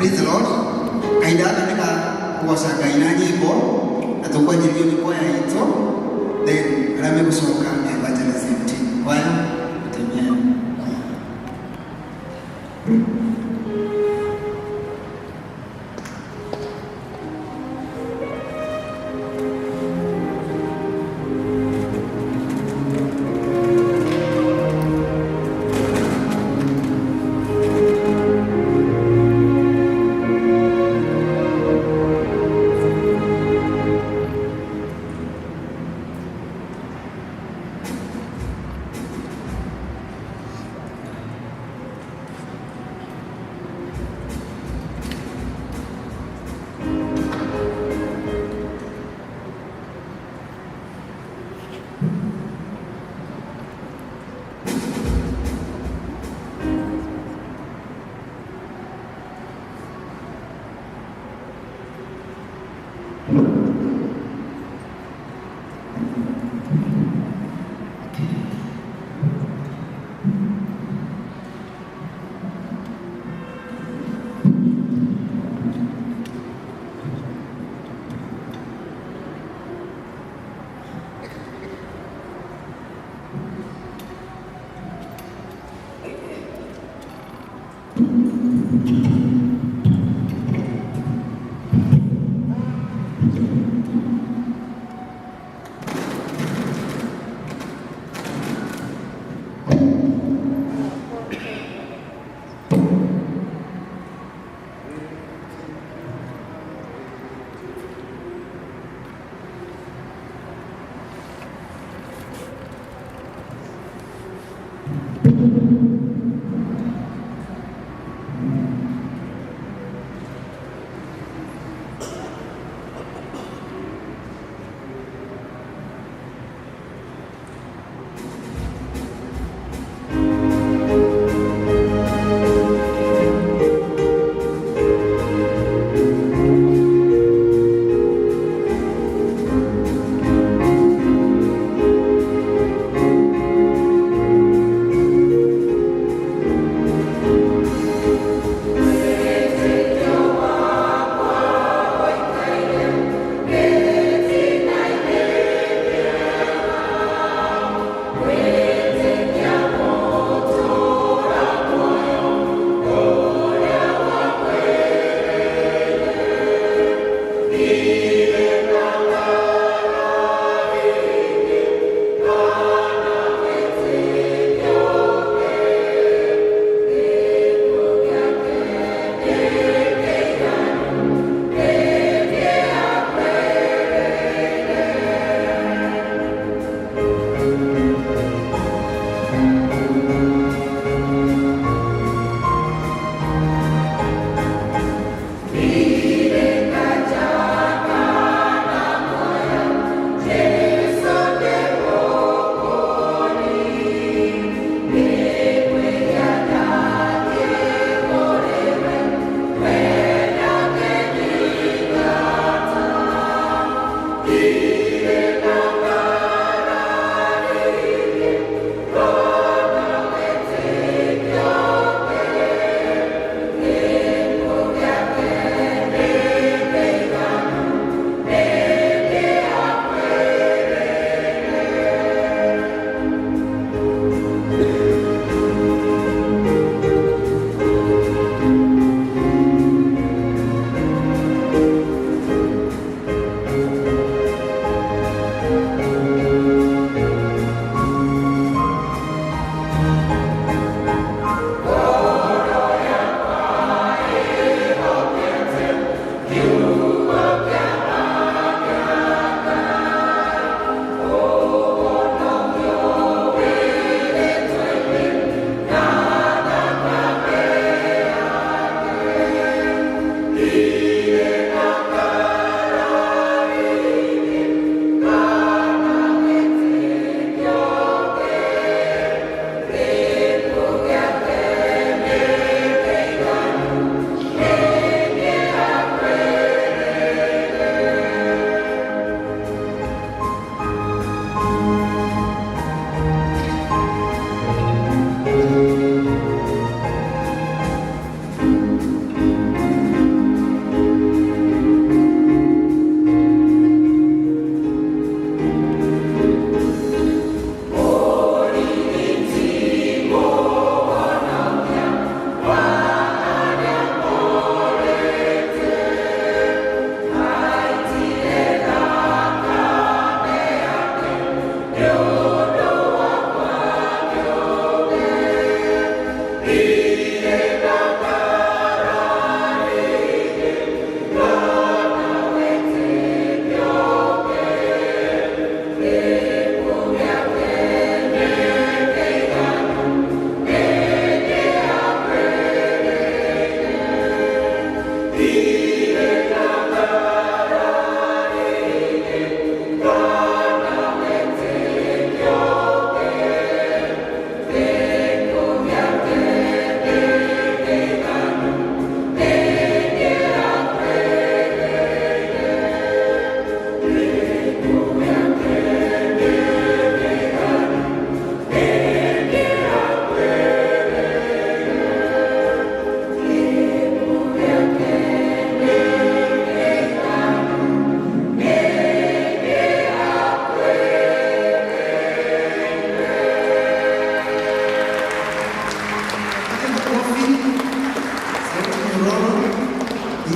Praise the Lord. Kaida katika kuwasa kaina nyimbo na tukwa jilio kwa ya ito then rame kusoka evangelism team. Kwa hiyo tutemea.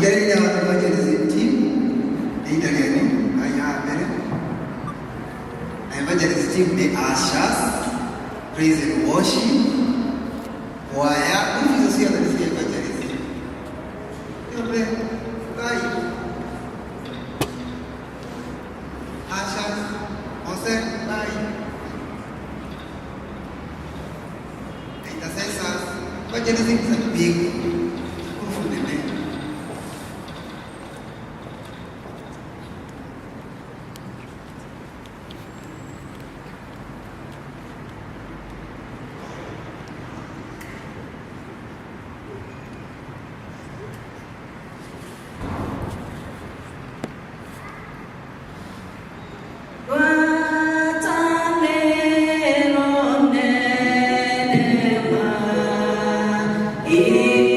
Idadi ya evangelism team ni idadi gani? Haya mbele. Evangelism team ni ushers, praise and worship, choir, hizo sio za evangelism. Yote kai ushers, concert kai intercessors. Evangelism is a big E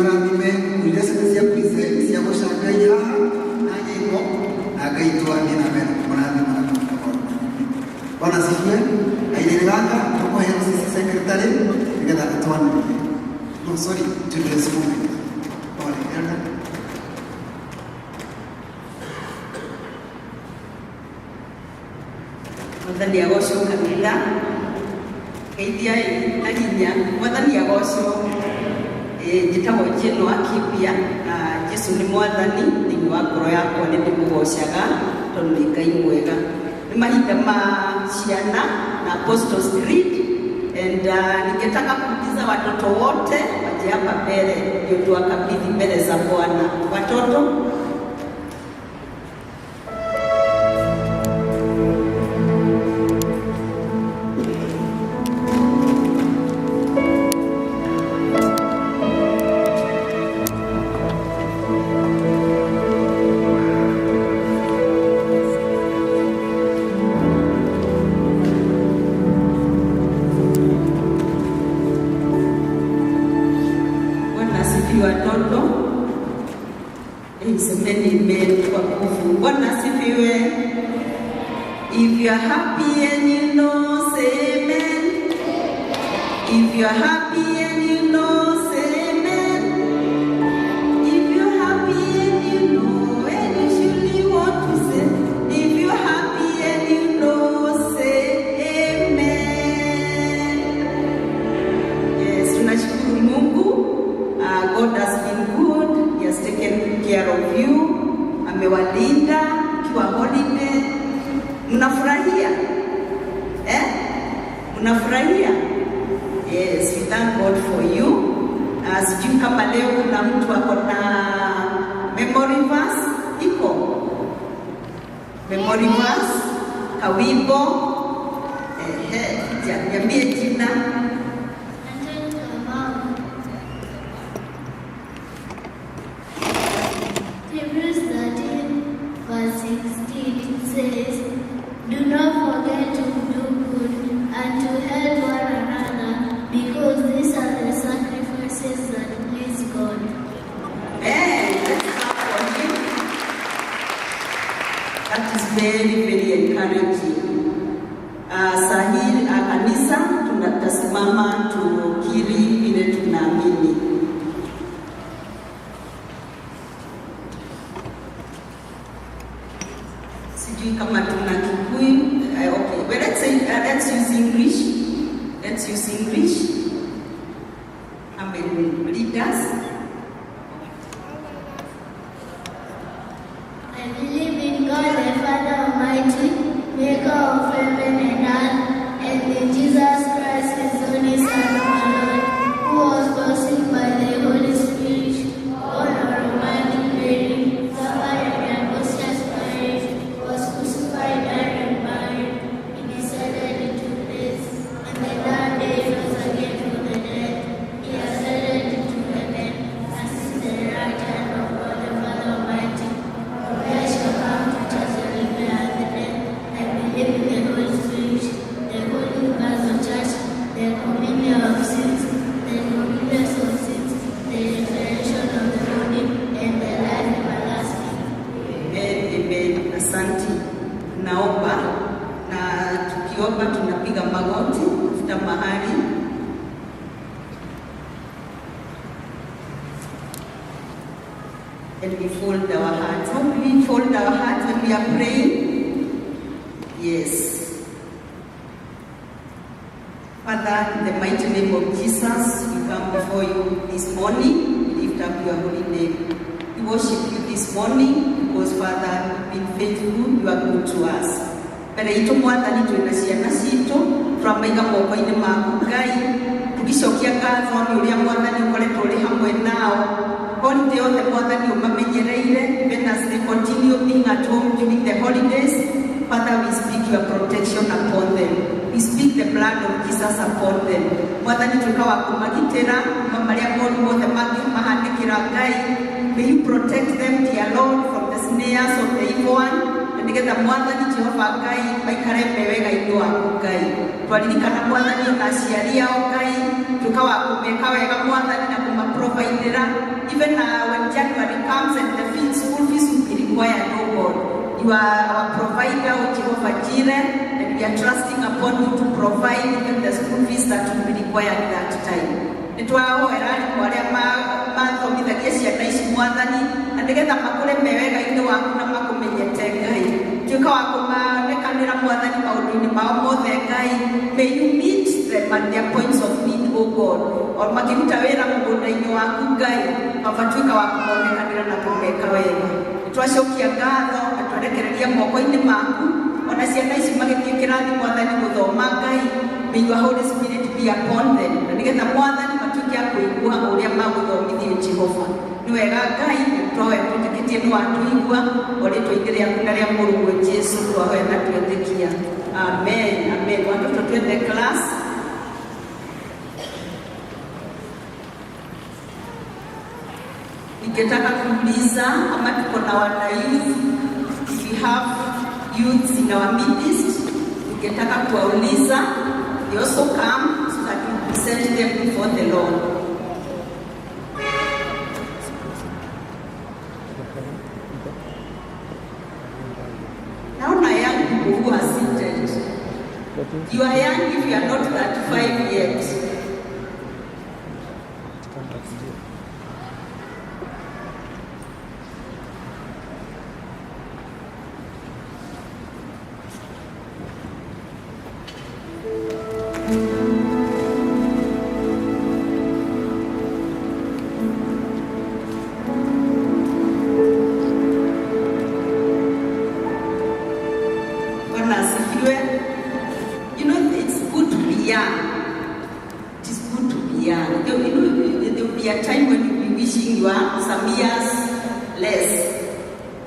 rathime kuria cia present cia gucangai haha na nyĩmbo na Ngai twathie na mbere kũmũrathima na kũmũkabora. Bwana asifiwe. Airĩrĩ gaka tũkũheo sisi secretary nĩgetha atwanĩrie. No, sorry, today's moment. Pole, elder. Mwathani agocwo kanitha geithia na hinya. Mwathani agocwo njĩtagwo Jane wa Kĩmbia na Jesu nĩ Mwathani thĩinĩ wa ngoro yakwa nĩ ndĩmũgocaga tondũ nĩ Ngai mwega. Nĩ mahinda ma ciana na Apostles Creed and ningetaka kuuliza watoto wote waje hapa mbele ndio tuwakabidhi mbele za Bwana. Watoto if you are happy and you know, say amen. If you are happy and you know, say amen. If you are happy and you know, and you surely want to say, if you are happy and you know, say amen. Yes, tunashukuru Mungu. God has been good. He has taken care of you. Amewalinda kiwa holiday. Mnafurahia? Mnafurahia? Yes, we thank God for you. Sijui kama leo kuna mtu ako na memory verse iko? Memory verse, kawimbo. Niambie jina. Hebrews 13 verse 16 it says, do not forget to do good and to help one another, because these are the sacrifices that please God. That is very, very encouraging. Sahili kanisa tunatasimama tukiri vile tunaamini. Sijui kama tuna Kikuyu. Okay, well, let's use English. Let's use English. Amen. Leaders. I believe in God the Father Almighty, maker of heaven and earth, and in Jesus Christ, his only Son, our Lord, who was conceived by the Holy Spirit, born of Roman Mary, suffered under Pontius Pilate, was crucified, died, and buried. He descended into death, and the third day rose again from the dead. He ascended into heaven, and sits at the right hand of God the Father Almighty. From there shall come to judge the living and the dead. I believe in the Holy Spirit, the Holy Catholic Church, the communion of sins, the forgiveness of sins, the resurrection of the body, and the life everlasting. Amen, amen. Asante. Naomba na tukiomba tunapiga magoti, tuta mahali. And we fold our hearts. How do we fold our hearts when we are praying? Yes. Father, in the mighty name of Jesus, we come before you this morning. We lift up your holy name. We worship you this morning because, Father, you've been faithful, you are good to us. Mbere itu Mwathani twina ciana citu turamaiga moko-ini maku Ngai, tugicokia ngatho nĩ ũrĩa Mwathani ũkoretwo ũrĩ hamwe nao. Holiday yothe Mwathani ũmamenyereire, even as they continue being at home during the holidays. Father, we speak your protection upon them. We speak the blood of Jesus upon them. Mwathani tukawa kumagitĩra kuma marĩa moru mothe mangĩmahandĩkĩra Ngai. May you protect them, dear Lord, from the snares of the evil one. Nĩgetha Mwathani Jehova Ngai maikare wega-inĩ waku Ngai. Twaririkana Mwathani ona aciari ao Ngai, tukawa kumeka wega Mwathani na provider. Even when January comes and the school fees will be required, oh God, you are our provider, O Jehovah Jireh, and we are trusting upon you to provide even the school fees that will be required that time. Nitwahoera arĩa mathomithagia ciana ici Mwathani, na nĩgetha makũre me wega-inĩ waku na makũmenyete Ngai. Tuĩka wa kũmanekanĩra Mwathani maũndũ-inĩ mao mothe Ngai. May you meet them at their points of need, O God. O makĩruta wĩra mũgũnda-inĩ waku Ngai, mabatuĩka wa kũmonekanĩra na kũmeka wega. Nĩtwacokia ngatho na twerekereria moko-inĩ maku, ona ciana ici magĩthiĩ kĩrathi Mwathani gũthoma Ngai. May your Holy Spirit be upon them. Na nĩgetha Mwathani matuĩke a kũigua ũrĩa magũthomithio Jehova. Nĩ wega Ngai, nĩtũhoya twĩtĩkĩtie nĩ watũigua, o rĩtwa-inĩ rĩaku na rĩa Mũrũ Jesũ twahoya na twetĩkia. Amen, amen. Watoto twende class. Ningetaka kuuliza ama tuko na wana youth. If we have youths in our midst, ningetaka kuwauliza, they also come so that we present them before the Lord. Now I young people who are seated. You are young if you are not 35 yet. You know, it's good to be young. It is good to be young. There will be a time when you'll be wishing you are some years less.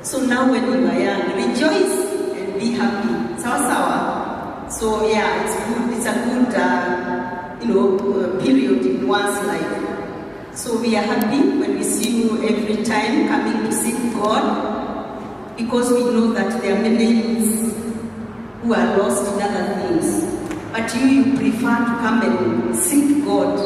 So now when you are young, rejoice and be happy. Sawa sawa. So yeah, it's good. It's a good, period in one's life. So we are happy when we see you every time coming to seek God, because we know that there are many youths who are lost in other things. But you prefer to come and seek God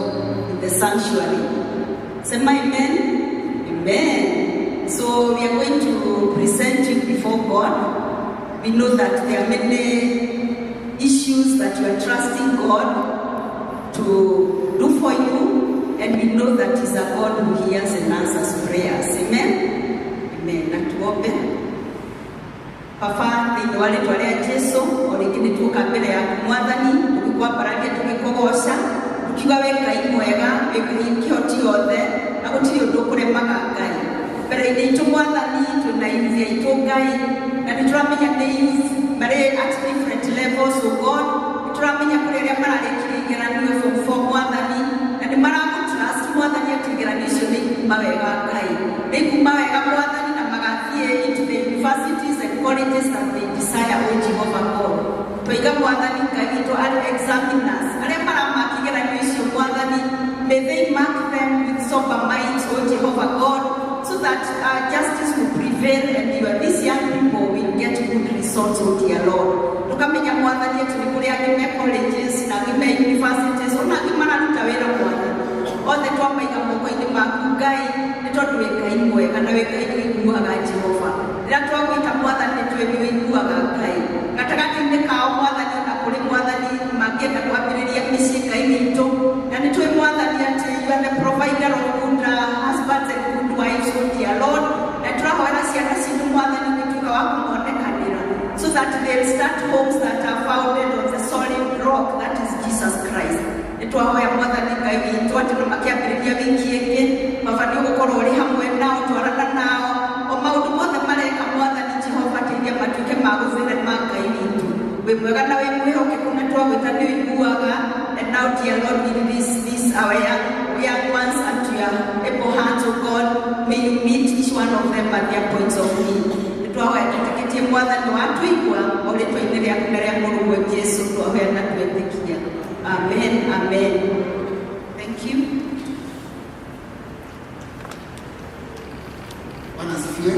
in the sanctuary. Say my amen? Amen. So we are going to present you before God. We know that there are many issues that you are trusting God to do for you, and we know that He's a God who hears and answers prayers. Amen? Amen. Na tuombe. Papa, thĩinĩ wa rĩtwa rĩa Jesũ, o rĩngĩ nĩtuoka mbere yaku Mwathani, tũgĩkwambararia tũgĩkũgoca, tukiuga wĩ Ngai mwega, wĩ Ngai kĩhoti yothe, na gũtirĩ ũndũ ũkũremaga Ngai. Mbere-inĩ itũ Mwathani, twĩna youth aitũ Ngai, na nĩtũramenya nĩ youth marĩ at different levels, O God. Nĩtũramenya kũrĩ arĩa mararĩkirie igeranio form 4 Mwathani, na nĩmaramũtrust Mwathani atĩ igeranio icio nĩ ikuma wega Ngai. Nĩ ikuma wega Mwathani, na magathiĩ into the universities and colleges that they desire, O Jehovah God. Twaiga Mwathani Ngai witũ arĩ examiners, arĩa maramaka igeranio icio Mwathani, may they mark them with sober minds, O Jehovah God, so that justice will prevail and these young people will get good results, O dear Lord. Tukamenya Mwathani atĩ nĩ kũrĩ angĩ me colleges na angĩ me universities, ona angĩ mararuta wĩra Mwathani. Othe twamaiga moko-inĩ maku Ngai, nĩ tondũ wĩ Ngai mwega na wĩ Ngai ũiguaga Jehova. Rĩrĩa twagwĩta Mwathani nĩtũĩ nĩ ũiguaga Ngai. Gatagatĩ-inĩ kao Mwathani ona kũrĩ Mwathani mangĩenda kwambĩrĩria mĩciĩ Ngai witũ, na nĩtũĩ Mwathani atĩ you are the provider of good husbands and good wives, O dear Lord. Na tũrahoera ciana citũ Mwathani nĩtuĩka wa kũmonekanĩra, so that they will start homes that are founded on the solid rock that is Jesus Christ. Nĩtwahoya Mwathani Ngai witũ atĩ no makĩambĩrĩria wiki ĩngĩ, Baba nĩũgũkorwo ũrĩ hamwe nao, twarana nao, o maũndũ mothe mareka Mwathani Jehova teithia matuĩke ma gũtherema Ngai witũ. Wĩ mwega na wĩ mwĩhokeku na twagwĩta nĩũiguaga. And now, dear Lord, we release our young ones unto your able hands, O God. May you meet each one of them at their points of need. Nĩtwahoya twĩtĩkĩtie Mwathani watũigua, o rĩtwa-inĩ rĩaku na rĩa Mũrũ Jesũ twahoya na twetĩkia. Amen, amen. Thank you. Bwana asifiwe.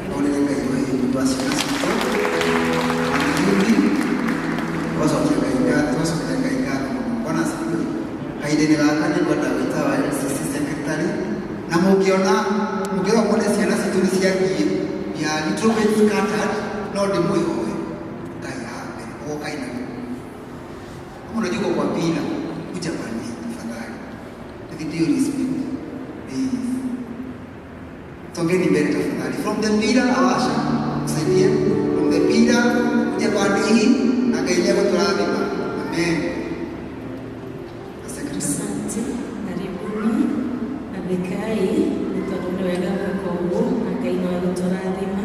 Naona Ngai wewe basi nasi. Bwana asifiwe. Kaide ni wakati kwa David wa LCC secretary. mũngĩona mũngĩrwo ciana citũ nĩ ciathiĩ ya little bit scattered no ndĩmwĩhoe Ngai aambe wokaina unajua kwa bila kuja kwa nini tafadhali video respect please tongeni mbele tafadhali from the pillar awasha msaidie from the pillar kuja kwa nini akaingia kwa turadhima amen. Asante, karibuni abekai nitondũ wega gwĩka ũguo na Ngai no agũtũrathima.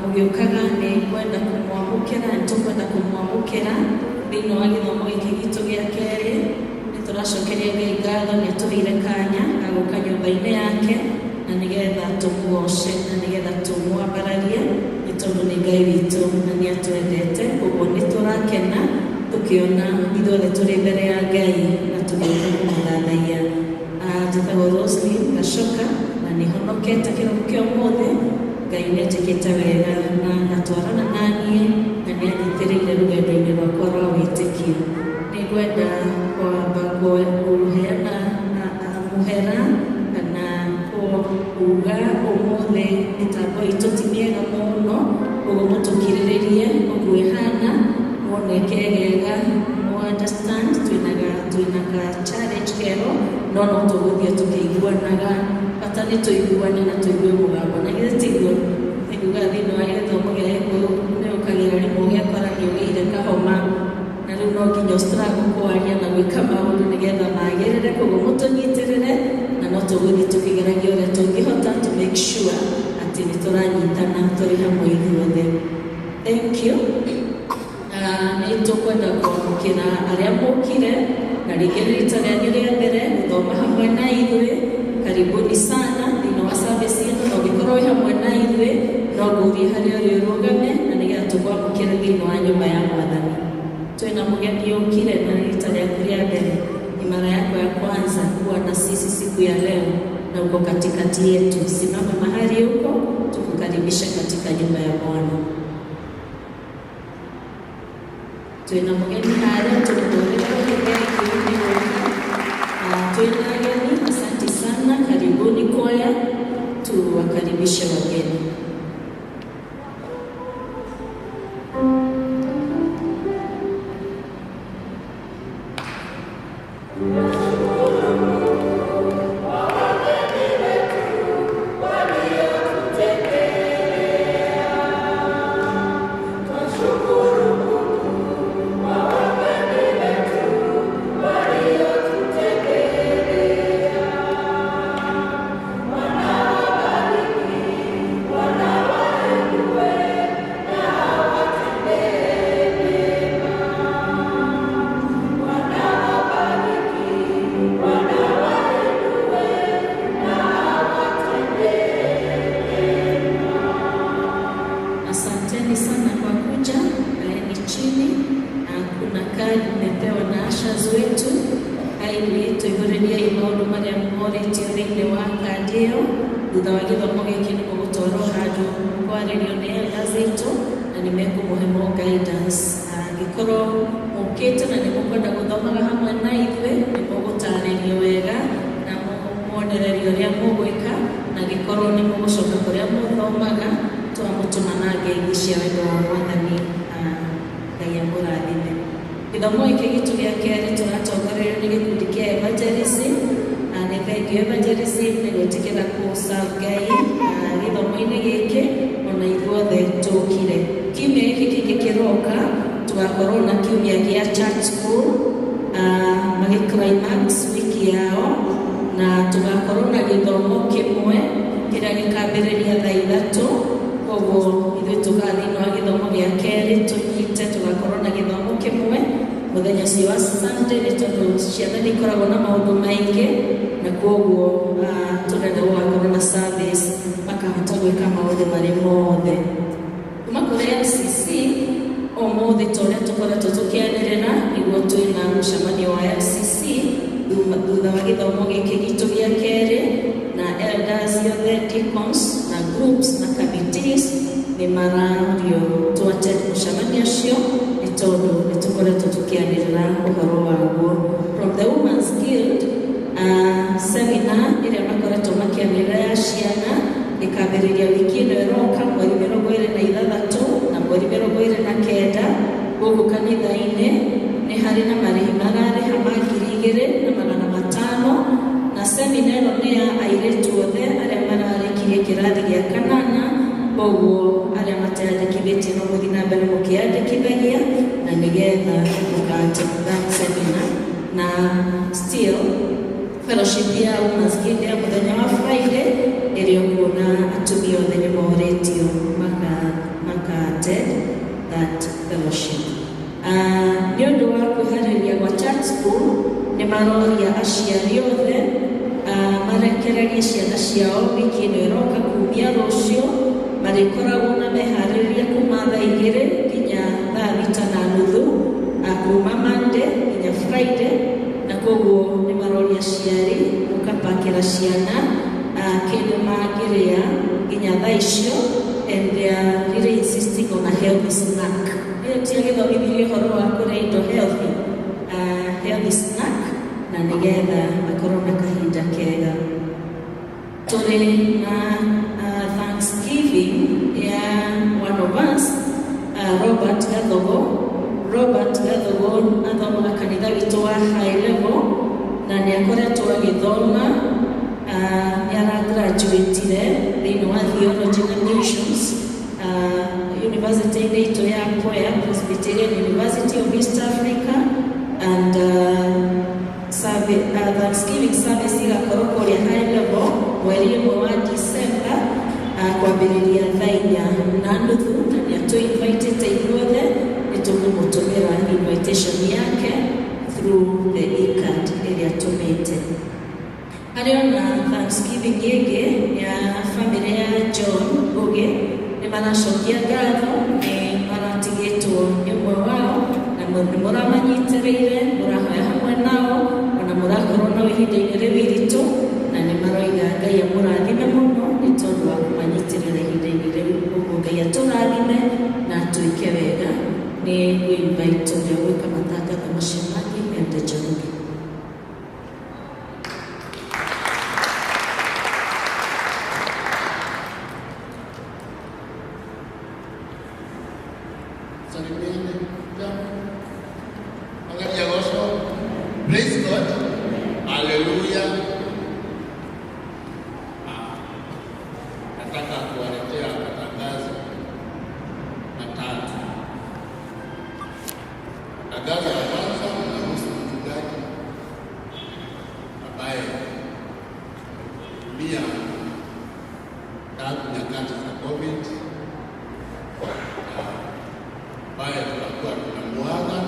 Mũgĩũkaga nĩ kwenda kũmwamũkĩra, nĩtũkwenda kũmwamũkĩra thĩinĩ wa gĩthomo gĩkĩ gitũ gĩa kerĩ. Nĩtũracokeria Ngai ngatho nĩ atũheire kanya ga gũka nyũmba-inĩ yake na nĩgetha tũmuoce na nĩgetha tũmwambararie nĩ tondũ nĩ Ngai witũ na nĩ atwendete. Ũguo nĩtũrakena tũkĩona ithuothe tũrĩ mbere ya Ngai na tũgĩũka kũmũthathaiya. Njĩtagwo Roslyn Gacoka na nĩhonokete kĩroko kĩa ũmũthĩ. Ngai nĩetĩkĩte wega na atwarana naniĩ na nĩanyitĩrĩire rũgendo-inĩ rwakwa rwa wĩtĩkio. Nĩngwenda kwamba kũheana mũhera kana kuuga ũmũthĩ mĩtambo itũ ti mĩega mũno, ũguo mũtũkirĩrĩrie ũguo ĩhana mwoneke wega understand twĩnaga challenge kero no tũgũthiĩ tũkĩiguanaga bata nĩ tũiguane na tũigue mũgambo na githĩ tiguo nĩguga thĩinĩ wa gĩthomo gĩa Gĩkũyũ nĩũkagĩra rĩmwe ũgekora nĩũgĩire kahoma na rĩu no nginya struggle kwaria na gwĩka maũndũ nĩgetha magĩrĩre. Koguo mũtũnyitĩrĩre na no tũgũthiĩ tũkĩgeragia ũrĩa tũngĩhota to make sure atĩ nĩtũranyitana tũrĩ hamwe ithuothe. Thank you. Nĩtũkwenda kwamũkĩra arĩa mũkire na rĩngĩ nĩ rita rĩanyu rĩa mbere gũthoma hamwe na ithuĩ. Karibuni sana thĩinĩ wa service ĩno na ũngĩkorwo wĩ hamwe na ithuĩ no ngũthiĩ harĩa ũrĩ ũrũgame na nĩgetha tũkwamũkĩre thĩinĩ wa nyũmba ya Mwathani. Twĩna mũgeni ũkire na rita rĩaku rĩa mbere, ni mara yako ya kwanza kuwa na sisi siku ya leo na uko katikati yetu, simama mahali huko tukukaribisha katika nyumba ya Bwana. Twĩna mũgeni harĩa tũkũrĩra ũgeni kiumbe wega. Twĩna ageni, asante sana, karibuni kwaya, tuwakaribishe wageni. Gĩthomo gĩkĩ gitũ gĩa kerĩ tũratongorerio nĩ gĩkundi kĩa evangelism. Nĩ thengia evangelism nĩ gwĩtĩkĩra kũ-serve Ngai gĩthomo-inĩ gĩkĩ ona ithuothe tũkire. Kiumia gĩkĩ kĩngĩ kĩroka tũgakorwo na kiumia gĩa church school magĩ-climax wiki yao na tũgakorwo na gĩthomo kĩmwe kĩrĩa gĩkambĩrĩria thaa 3. Koguo ithuĩ tũgathiĩ na gĩthomo gĩa kerĩ tũnyite tũgakorwo na gĩthomo kĩmwe mũthenya ũcio wa Sunday nĩ tondũ ciana nĩ ikoragwo na maũndũ maingĩ na koguo tũrenda gũgakorwo na service makahota gwĩka maũndũ marĩ mothe. Kuma kũrĩ LCC ũmũthĩ ta ũrĩa tũkoretwo tũkĩanĩrĩra nĩguo twĩna mũcemanio wa LCC thutha wa gĩthomo gĩkĩ gitũ gĩa kerĩ na elders othe deacons na groups na committees nĩ marario twattend mũcemanio ũcio nĩ tondũ nĩ tũkoretwo tũkĩanĩrĩra ũhoro waguo. From the Women's Guild ikambĩrĩria wiki ĩno ĩroka mweri 26 na mweri 29 gũkũ kanitha-inĩ. Nĩ harĩ na marĩhi mararĩha ma 2,500 na semina ĩno nĩ ya airĩtu othe arĩa mararĩkirie kĩrathi gĩa 8, koguo arĩa mateyandĩkithĩtie no mũthiĩ na mbere mũkĩyandĩkithagia na nĩgetha mũkatĩka semina. Na still fellowship ya Women's Guild ya mũthenya wa Friday ĩrĩa kuona atumia othe nĩ moretio attend that fellowship. Nĩ ũndũ wa kwĩharĩria gwa church school nĩ maroria aciari othe marekererie ciana ciao wiki ĩno ĩroka kumia rũciũ. Marĩkoragwo na meharĩrĩria kuma thaa 2 nginya thaa 6:30 kuma Monday nginya Friday, na koguo nĩ maroria aciari mũkapakĩra ciana kĩndũ mangĩrĩa nginya thaa icio, and they are really insisting on a healthy snack. Nĩyo tiagĩthomithirie ũhoro wa kũrĩa indo healthy snack na nĩgetha makorwo na kahinda kega. Tũrĩ na Thanksgiving ya one of us, Robert Gathogo athomaga kanitha witũ wa high level na nĩ akoretwo agĩthoma. Nĩ aragraduatire thĩinĩ wa Theology and Nations university-inĩ itũ ya Mboya, Presbyterian University of East Africa, and Thanksgiving service igakorwo kũrĩa high level mweri 1 wa December kwambĩrĩria thaa 4:30, na nĩ atũ-invitĩte inyuothe. Nĩ tũkũmũtũmĩra invitation yake through the e-card ĩrĩa tũmĩte. Harĩ ona Thanksgiving ĩngĩ ya family ya John Ngugi, nĩ maracokia ngatho, nĩ maratigĩtwo ũmwe wao na nĩ mũramanyitĩrĩire, mũrahoya hamwe nao, ona mũrakorwo na ihinda-inĩ rĩu iritũ, na nĩ maroiga Ngai amũrathime mũno nĩ tondũ wa kũmanyitĩrĩra ihinda-inĩ rĩu. Ũguo Ngai atũrathime na twĩke wega. Nĩ invite ũrĩa gwĩka matangatho macio mangĩ ende John Ngugi. Praise God. Hallelujah. Nataka kuwaletea matangazo matatu. Tangazo la kwanza linahusu mchungaji ambaye pia tangu nyakati za COVID ambaye tunakuwa tunamuaga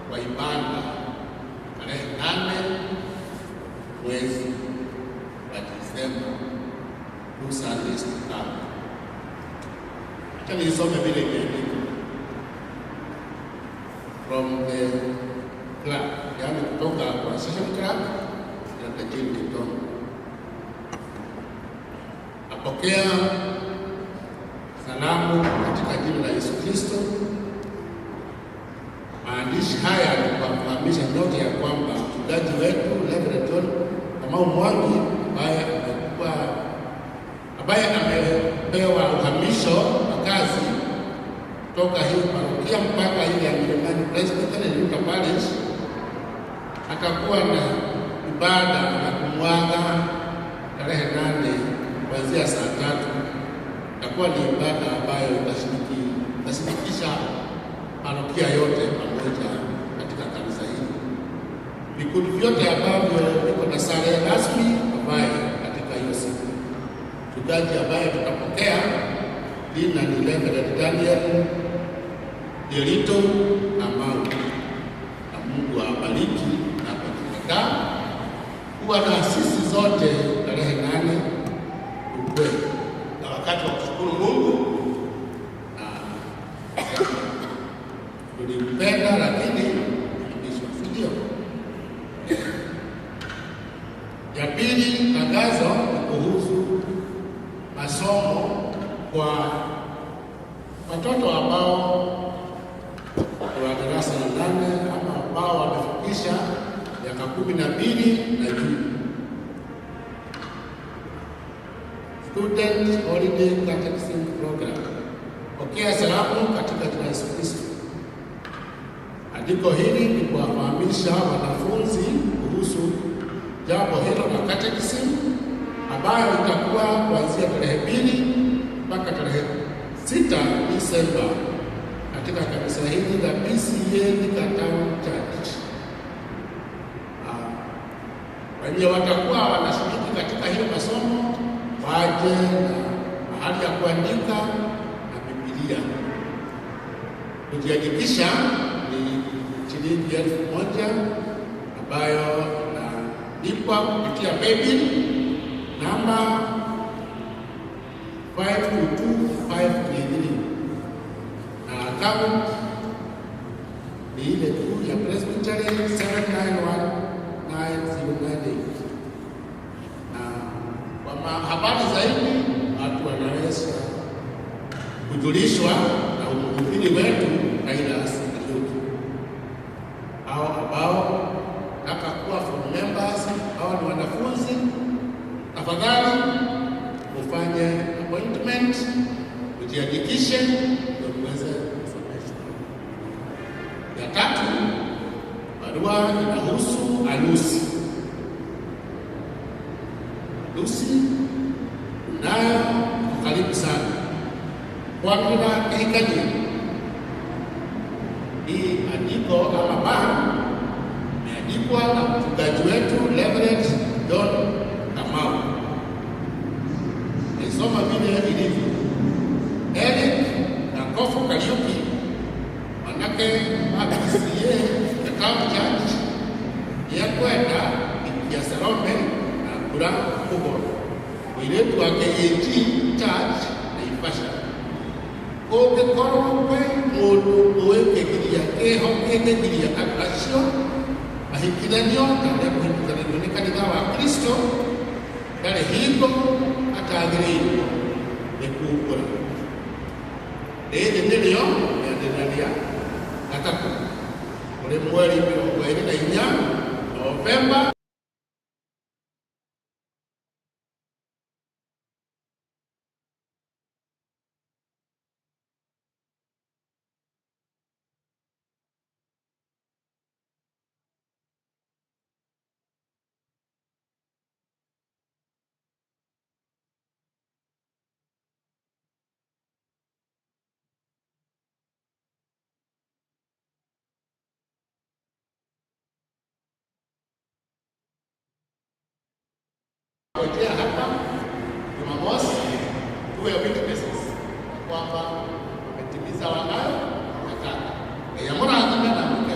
kwa ibada tarehe 8 mwezi wa Disemba, 2 Sundays to come. Acha nisome vile imeandikwa from the club, yaani kutoka kwa Session Club ya Tajiri Kitonga. Napokea salamu katika jina la Yesu Kristo. Maandishi haya ni kuwafahamisha nyote ya kwamba mchungaji wetu Reverend John Kamau Mwangi ambaye amepewa uhamisho wa kazi kutoka hii parokia mpaka ile ya Milimani Presbyterian Lutheran Parish, atakuwa na ibada ya kumwaga tarehe 8 kuanzia saa 3. Itakuwa ni ibada ambayo itashirikisha parokia yote pamoja katika kanisa hili. Vikundi vyote ambavyo viko na sare rasmi ambaye katika hiyo siku. Mchungaji ambaye tutapokea jina ni Reverend Daniel Delito Kamau, na Mungu awabariki na kutulinda. Kuwa na sisi zote tarehe 8 ukweli na wakati wa kushukuru Mungu. Tulimpenda lakini tulishuhudia. Ya pili, tangazo kuhusu masomo kwa watoto ambao wa darasa la 8 ama ambao wamefikisha miaka 12 na juu. Siku Student Holiday Catechism Program. Pokea salamu katika jina la Yesu Kristo. Andiko hili ni kuwafahamisha wanafunzi kuhusu jambo hilo la catechism ambayo itakuwa kuanzia tarehe 2 mpaka tarehe 6 Disemba katika kanisa hili la PCEA Thika Town Church. Wenye watakuwa wanashiriki katika hiyo masomo waje na mahali ya kuandika na Biblia. Kujiandikisha ni shilingi 1,000 ambayo inalipwa kupitia paybill namba 522-533 na account ni ile tu ya Presbytery 791-9098. Kwa habari zaidi watu wanaweza kujulishwa na mhubiri wetu Kailas Kariuki. Hao ambao nataka kuwa from members au ni wanafunzi, tafadhali ufanye appointment, ujiandikishe ndio uweze kusomeshwa. Ya tatu, barua inahusu harusi. Harusi nayo karibu sana kwa muda ikani. Hii andiko ama bana imeandikwa na mchungaji wetu Reverend John Kamau. Nisoma vile ilivyo. Eric na Kofu Kariuki manake PCEA Thika Town Church ya kwenda ya Salome na kura kubwa wiletu wa KAG Church na Ifasha. Ũngĩkorwo kwĩ mũndũ ũĩkĩgiria kĩhokĩkĩgiria acio mahikithanio kana kũhikithanio nĩ kanitha wa Kristo ndarĩ hingo atagĩrĩirwo nĩ kumbũra. Rĩrĩ nĩrĩo rĩendera rĩa gatatũ kũrĩ mweri 24 Novemba. Kujia hapa Jumamosi tuwe witnesses kwamba umetimiza wanayo nataka. Ya mbona azime na mke.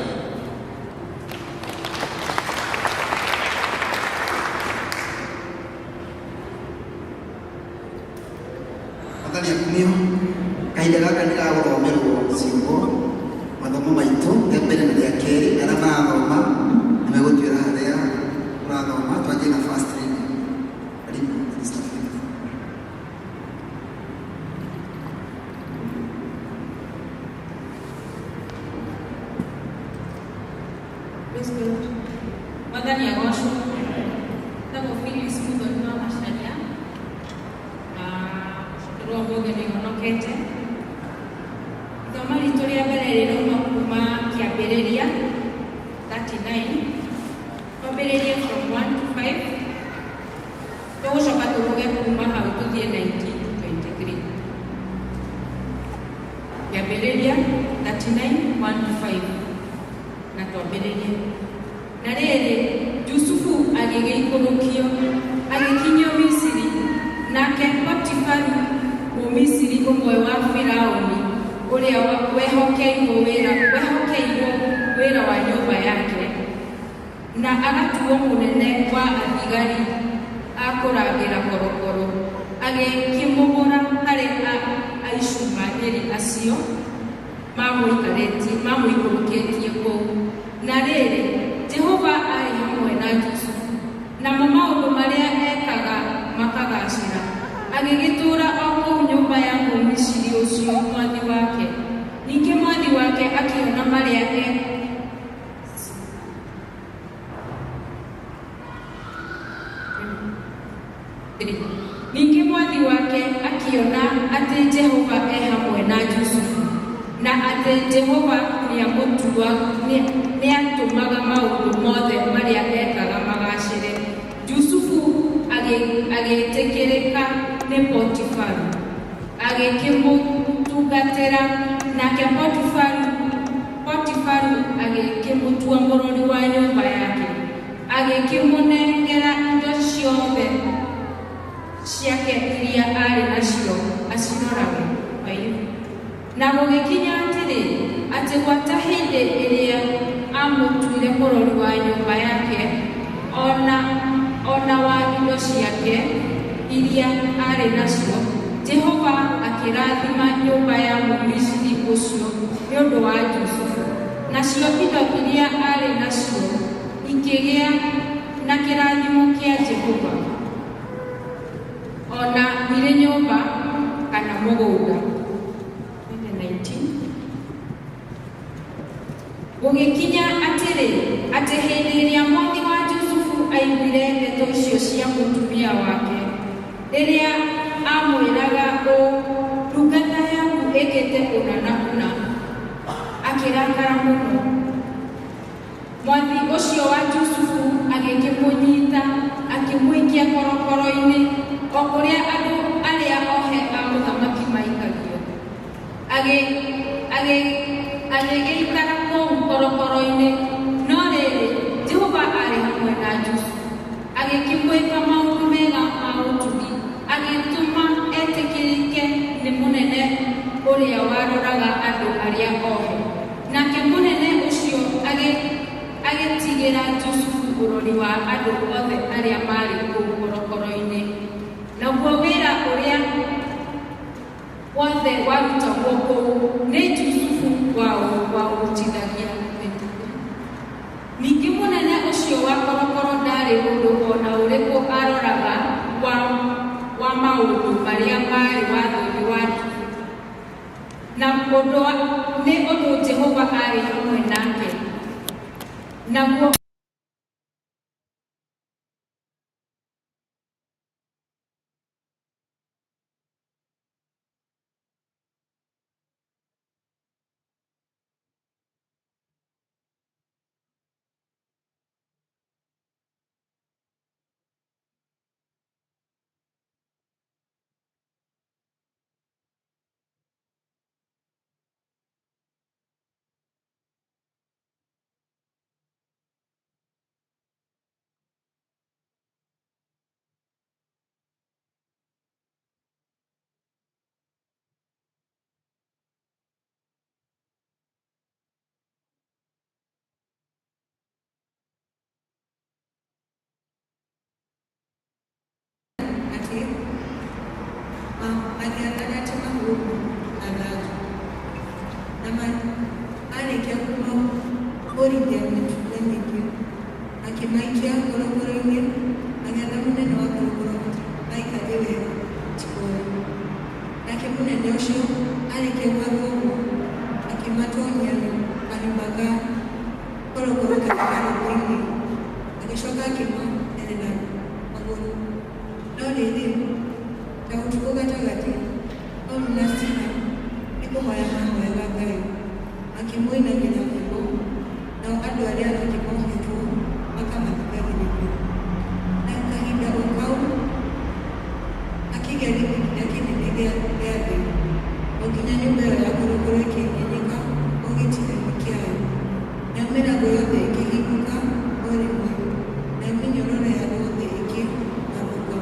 Madhani ya kumio kaida gaka ni gago romerwo ciugo mathomo maitu tembere na ya keri ara mathoma nimegutwira haria urathoma twaje na first reading. Madhani ya washu nako fili siku ndio masharia roho ngoge ni onokete kama historia mbele ile kuma kiabereria 39 kabereria from 1 to 5 kwa shoka turoge kuma haututie 19 to 23 kiabereria 39 1 to 5 na tuabereria na rĩrĩ Yusufu agĩgĩikũrũkio agĩkinyio Misiri nake Potifaru Mũmisiri ũmwe wa Firaũni ũrĩa wehokeirwo wĩra wa nyũmba yake na agatuo mũnene wa athigari a kũrangĩra korokoro agĩkĩmũgũra harĩ Aishumaeli acio mamũikũrũkĩtie kũu na rĩrĩ Jehova arĩ hamwe na Yusufu na maũndũ marĩa ekaga makagacĩra agĩgĩtũũra o kũu nyũmba ya Mũmisiri ũcio mwathi wake. Ningĩ mwathi wake akĩona marĩa Ningĩ mwathi wake Jehova hamwe na Jusufu na atĩ Jehova nĩatũmaga maũndũ mothe marĩa ekaga magacĩre. Jusufu agĩtĩkĩrĩka nĩ Potifaru, agĩkĩmũtungatĩra, nake Potifaru agĩkĩmũtua mũrori wa nyũmba yake, agĩkĩmũnengera indo ciothe ciake iria arĩ nacio acirorage. Na gũgĩkinya atĩ gwata hĩndĩ ĩrĩa amũtuire mũrori wa nyũmba yake ona wa indo ciake iria arĩ nacio, Jehova akĩrathima nyũmba ya Mũmisiri ũcio nĩ ũndũ wa Jusufu, nacio indo iria arĩ nacio ikĩgĩa na kĩrathimo kĩa Jehova, ona irĩ nyũmba kana mũgũnda. Gũgĩkinya atĩ hĩndĩ ĩrĩa mwathi wa Jusufu aiguire ndeto icio cia mũtumia wake, rĩrĩa amwĩraga ndungata yaku ĩkĩte ũna na ũna, akĩrakara mũno. Mwathi ũcio wa Jusufu agĩkĩmũnyita, akĩmũikia korokoro-inĩ, o kũrĩa andũ arĩa ohe a mũthamaki maikagio. Agĩgĩikara kũu korokoro-inĩ, no rĩrĩ Jehova arĩ hamwe na Jusufu, agĩkĩmwĩka maũndũ mega ma ũtugi, agĩtũma etĩkĩrĩke nĩ mũnene ũrĩa waroraga andũ arĩa ohe. Nake mũnene ũcio agĩtigĩra Jusufu ũrori wa andũ othe arĩa marĩ kũu korokoro-inĩ. Naguo wĩra ũrĩa wothe warutagwo kũu nĩ Jusufu waũrutithagia. Ningĩ mũnene ũcio wa korokoro ndarĩ ũndũ ona ũrĩkũ aroraga wa maũndũ marĩa marĩ watho-inĩ wa Jusufu, na nĩ ũndũ Jehova arĩ hamwe nake. Naguo anataka huku agazo nama anakia kuma hori dia metukaniki akimaikia korokoro ingi agenda munene wa korokoro aika ewe chikoro nake munene ũcio anakia magogo akimatonya alibaga korokoro katika ingi akishoka kima enena magoro no lele Tautuko gatagati, nasina, iko haya mambo ya gagayo, akimwina bila mbo, na ado alianza kiponge tu, mpaka matikari nipo. Na kahida ukau, akigaribu lakini nige yake, wakinya nyumba ya korokoro ikinyika, wangitika mikiayo. Na mena goyote ikihibuka, ori mwa, na minyororo ya goyote ikihibuka.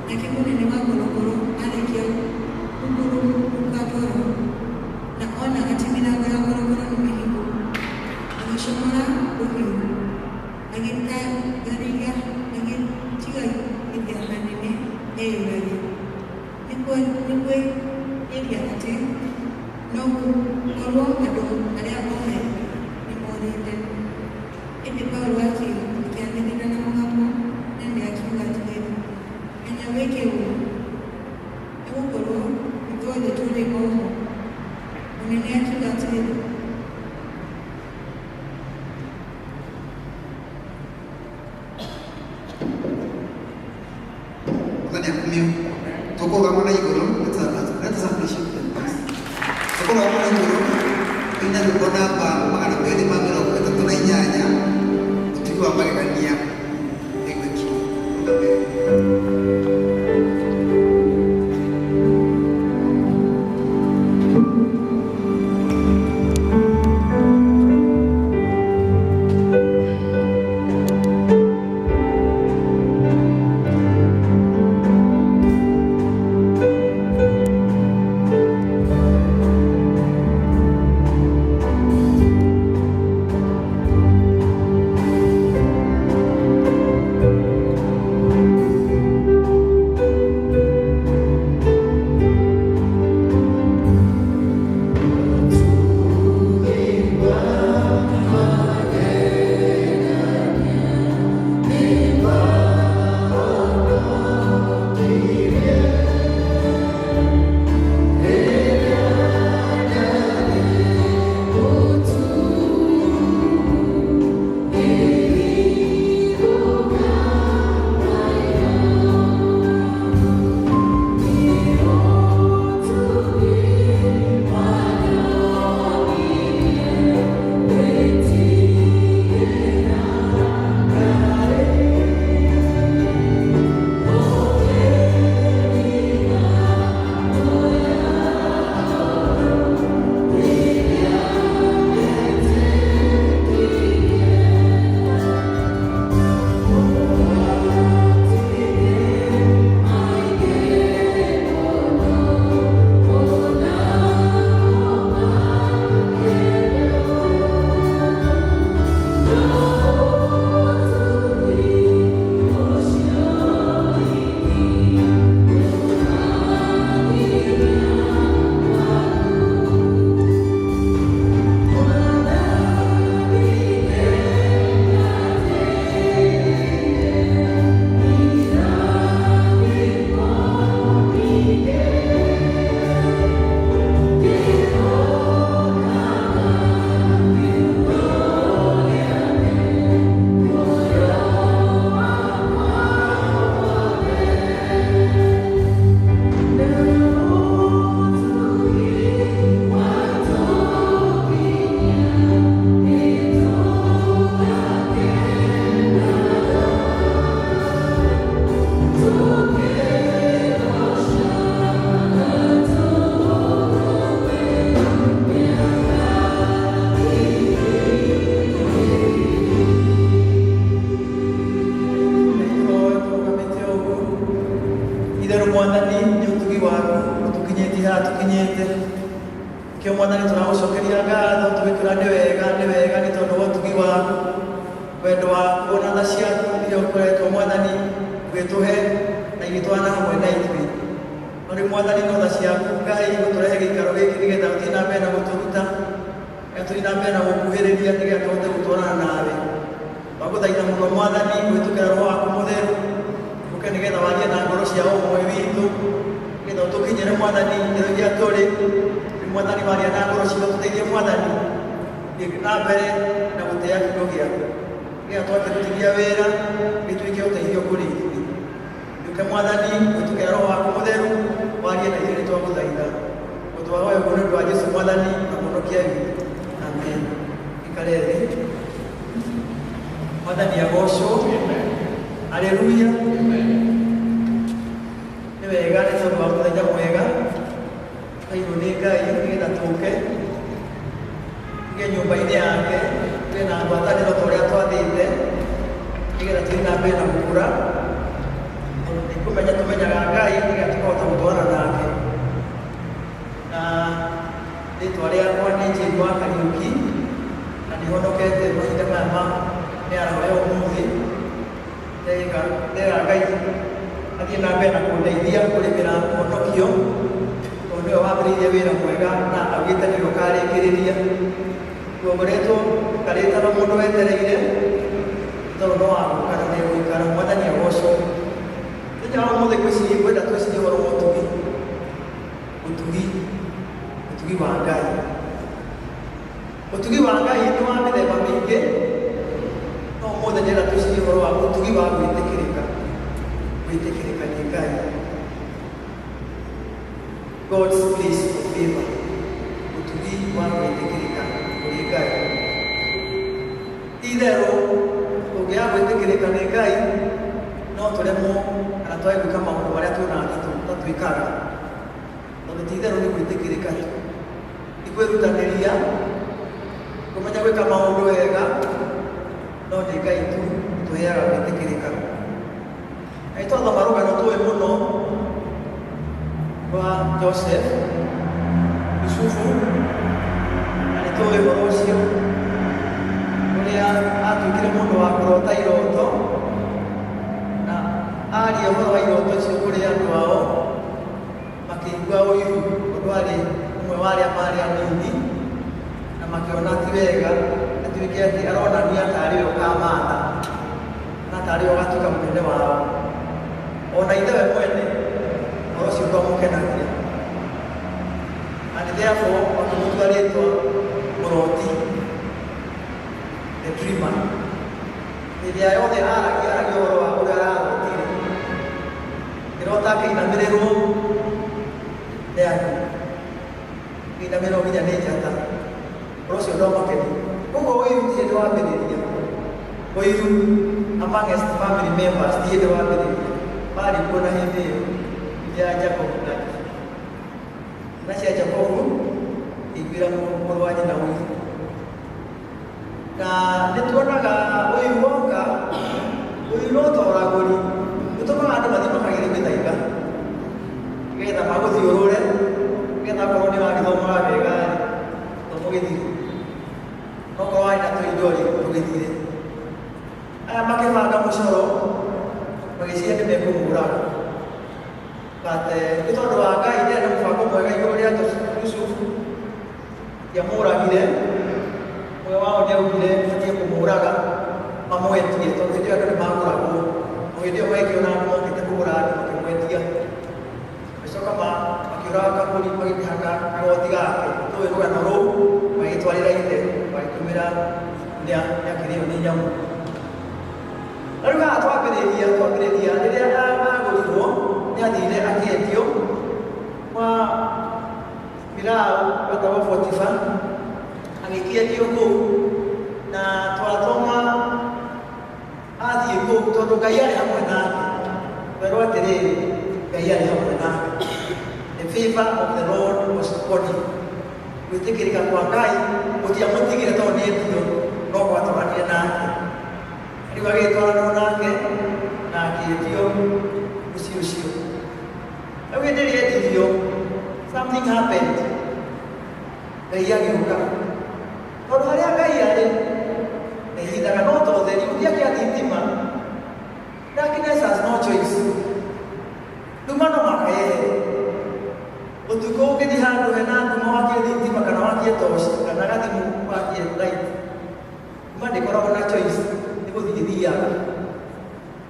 Na kimune ni makorokoro anakia kukuru kukatoro na ona katimina goya korokoro ni mihibu agishomora uhiu agita gariga agin chiga idia hanene ewe nikwe idia ate no korwo ado aria ome ni morinde ende paru ati kiangenina na mwapo nende akiuga tena weke huo eukoro mtoje tule komo unenea kila tena Tanya kumio toko kama na igoro let's have a mbona bango magana mbere ma mirongo itatu na inyanya utugi wa magegania egweki God's place of favor. Utugi wa kuetekeleka. itherũ tũngĩaga gwĩtĩkĩrĩka nĩ Ngai no tũremwo kana twage gwĩka maũndũ marĩa tuonaga tatwĩkaga, tondũ ti itherũ nĩ gwĩtĩkĩrĩka tu, nĩ kwĩrutanĩria kũmenya gwĩka maũndũ wega, no nĩ Ngai tu tũheaga gwĩtĩkĩrĩka. Na nĩtwathoma rũgano tũĩ mũno rwa Joseph, Yusufu, na nĩtũĩ ũhoro ũcio ũrĩa atuĩkire mũndũ wa kũrota iroto, na aria ũhoro wa iroto icio kũrĩ andũ ao makĩigua ũiru, tondũ arĩ ũmwe wa arĩa marĩ anini, na makĩona ti wega atuĩke atĩ aronania tarĩ we ũkamatha na tarĩ we ũgatuĩka mũnene wao. Ona ithe we mwene ũhoro ũcio ndwamũkenagia, and therefore makĩmũtua rĩtwa mũroti, the dreamer. Rĩrĩa yothe aragia ũhoro wa ũrĩa ararotire, kĩrota kĩinamĩrĩrwo nĩ andũ, kĩinamĩrĩrwo nginya nĩ njata, ũhoro ũcio ndwamũkenia. Koguo ũiru ti hĩndĩ wambĩrĩria, ũiru amongst family members ti hĩndĩ wambĩrĩria, marĩ kuo na hĩndĩ ĩyo ya Jacob na cia Jacob iguĩra mũrũ wa nyina ũiru. Na nĩtuonaga ũiru woka, ũiru no ta ũragũri, ũtũmaga andũ mathiĩ makagĩre mĩthaiga nĩgetha magũthiũrũre, nĩgetha korwo nĩ wagĩthomaga wega gĩthomo gĩthiru, okorwo warĩ na tũindori tũgĩthire. Aya makĩbanga mũcoro magĩciria nĩmekũmũraga, but nĩ tondũ wa Ngai nĩ arĩ mũbango mwega igũrũ rĩa Yusufu, ndiamũragire. Ũmwe wao nĩaugire atige kũmũraga mamwetie, tondũ hĩndĩ ĩyo andũ nĩmagũragwo, o hĩndĩ ĩyo magĩkĩona andũ mokĩte kũgũra andũ makĩmwetia, magĩcoka makĩũraga kabũri magĩkĩhaka kagoti gake. Tũĩ rũgano rũu magĩtwarĩra ithe, magĩtũmĩra nĩakĩrĩo nĩ nyamũ. Na rĩu haha twambĩrĩria rĩrĩa agũrirwo nĩathire akĩendio kwa Pilau wetagwo Potifa, agĩkĩendio kũu, na twathoma athiĩ kũu tondũ Ngai arĩ hamwe nake. Werwo atĩrĩrĩ, Ngai arĩ hamwe nake. The favor of the Lord was upon him. Gwĩtĩkĩrĩka kwa Ngai gũtiamũtigire tondũ nĩendio, no gwatũranire nake. Rĩu agĩtwaranwo nake na akĩendio mũciĩ ũcio. Rĩu hĩndĩ ĩrĩa endirio, something happened. Ngai agĩũka, tondũ harĩa Ngai arĩ ehindaga no ta ũtheri ũrĩa kĩa thitima. Darkness has no choice. Nduma no mũhaka yehere. Ũtukũ ũngĩthiĩ handũ hena nduma wakie thitima kana wakie toci kana gathimũ wakie light, nduma ndĩkoragwo na choice, nĩ gũthiĩ ĩthiaga.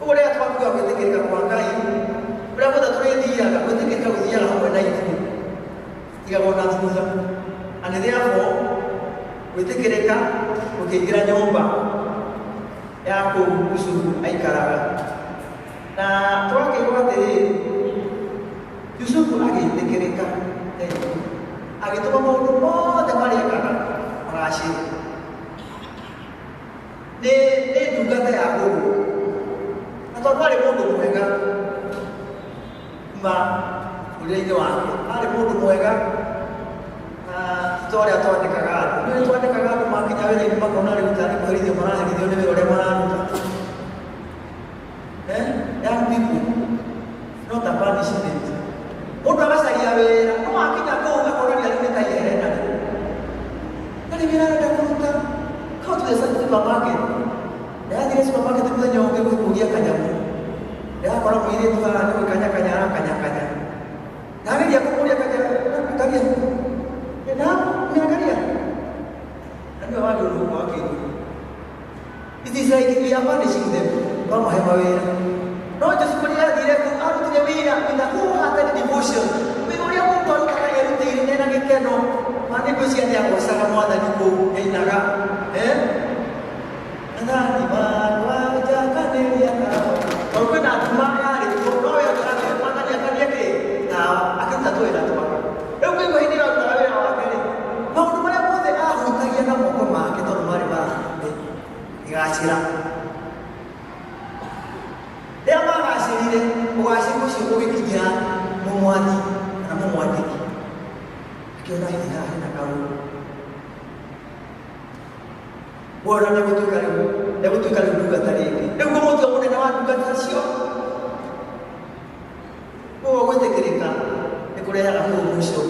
Ũguo rĩrĩa twakuga gwĩtĩkĩrĩka kwa Ngai, ũrĩa guothe tũrĩthiaga, gwĩtĩkĩrĩka gũthiaga hamwe na ithuĩ, tigagwo na thutha. And therefore gwĩtĩkĩrĩka gũkĩingĩra nyũmba ya kũu Yusufu aikaraga. Na twakĩigua atĩrĩrĩ, Yusufu agĩtĩkĩrĩka, agĩtũma maũndũ mothe marĩa ekaga magacĩre. Nĩ ndungata ya kũu, na tondũ arĩ mũndũ mwega kuma ũrĩrĩ-inĩ wake, arĩ mũndũ mwega. Tũrĩa twandĩkaga andũ, nĩ twandĩkaga andũ makinya wĩra-inĩ makona rĩu tarĩ kũherithio maraherithio nĩ wĩra ũrĩa mararuta. Young people, not a punishment. Mũndũ agacaria wĩra, no akinya kũu akonania rĩu nĩ ta iherena. Na nĩ wĩra arenda kũruta, go to the supermarket. Ndathire supermarket mũthenya ũngĩ gũkũgia kanyamũ, ndakora mũirĩtu haha nĩ gwĩkanyakanya arakanyakanya. Ndageria kũmũria kanyamũ, na umeangalia ndio wale walikuwa wake. It is like we are punishing them kama hema wera. No just kulia direct out to the wera with a whole hearted devotion. Umeona Mungu alikuwa yeye nena gekeno mane kusia ya kosaka mwada niko inaga ana ibadwa jakanelia ka kwa na tumaya ile ndio ya kana mwana ya kana yake na akita tu ila tu. Leo kwa hiyo ndio maũndũ marĩa mothe ahutagia na moko make tondũ marĩ ma igacira rĩrĩa magacĩrire ũgacĩru ũcio ũgĩkinyĩra mũmwathi kana mũmwandĩki akĩona hihi haha hena kaũndũ wona nĩgũtuĩka rĩu ndungata rĩngĩ rĩu kũmũtua mũnene wa ndungata icio ũguo gwĩtĩkĩrĩka nĩ kũrehaga mũũgucio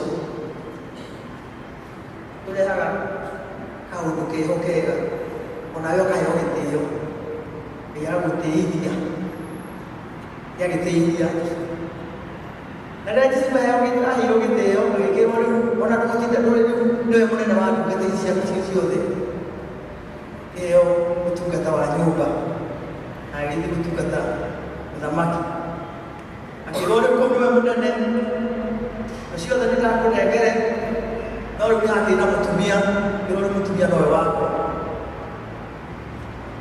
kũrehaga kaũndũ keho kega onawe ũkaheo gĩtĩo gĩa gũtĩithia gĩagĩtĩithia na rĩrĩa Jesũ aheirwo gĩtĩo agĩkĩrwo rĩu ona ndũgũtinda ndũrĩ rĩu nĩwe mũnene wa ndungata ici ciaku ciothe ĩyo ũtungata wa nyũmba na agĩthiĩ gũtungata mũthamaki akĩrwo rĩu kũu nĩwe mũnene na ciothe nĩndakũnengere no rĩu nĩ hakĩrĩ na mũtumia kĩrwo rĩu mũtumia nowe wakwa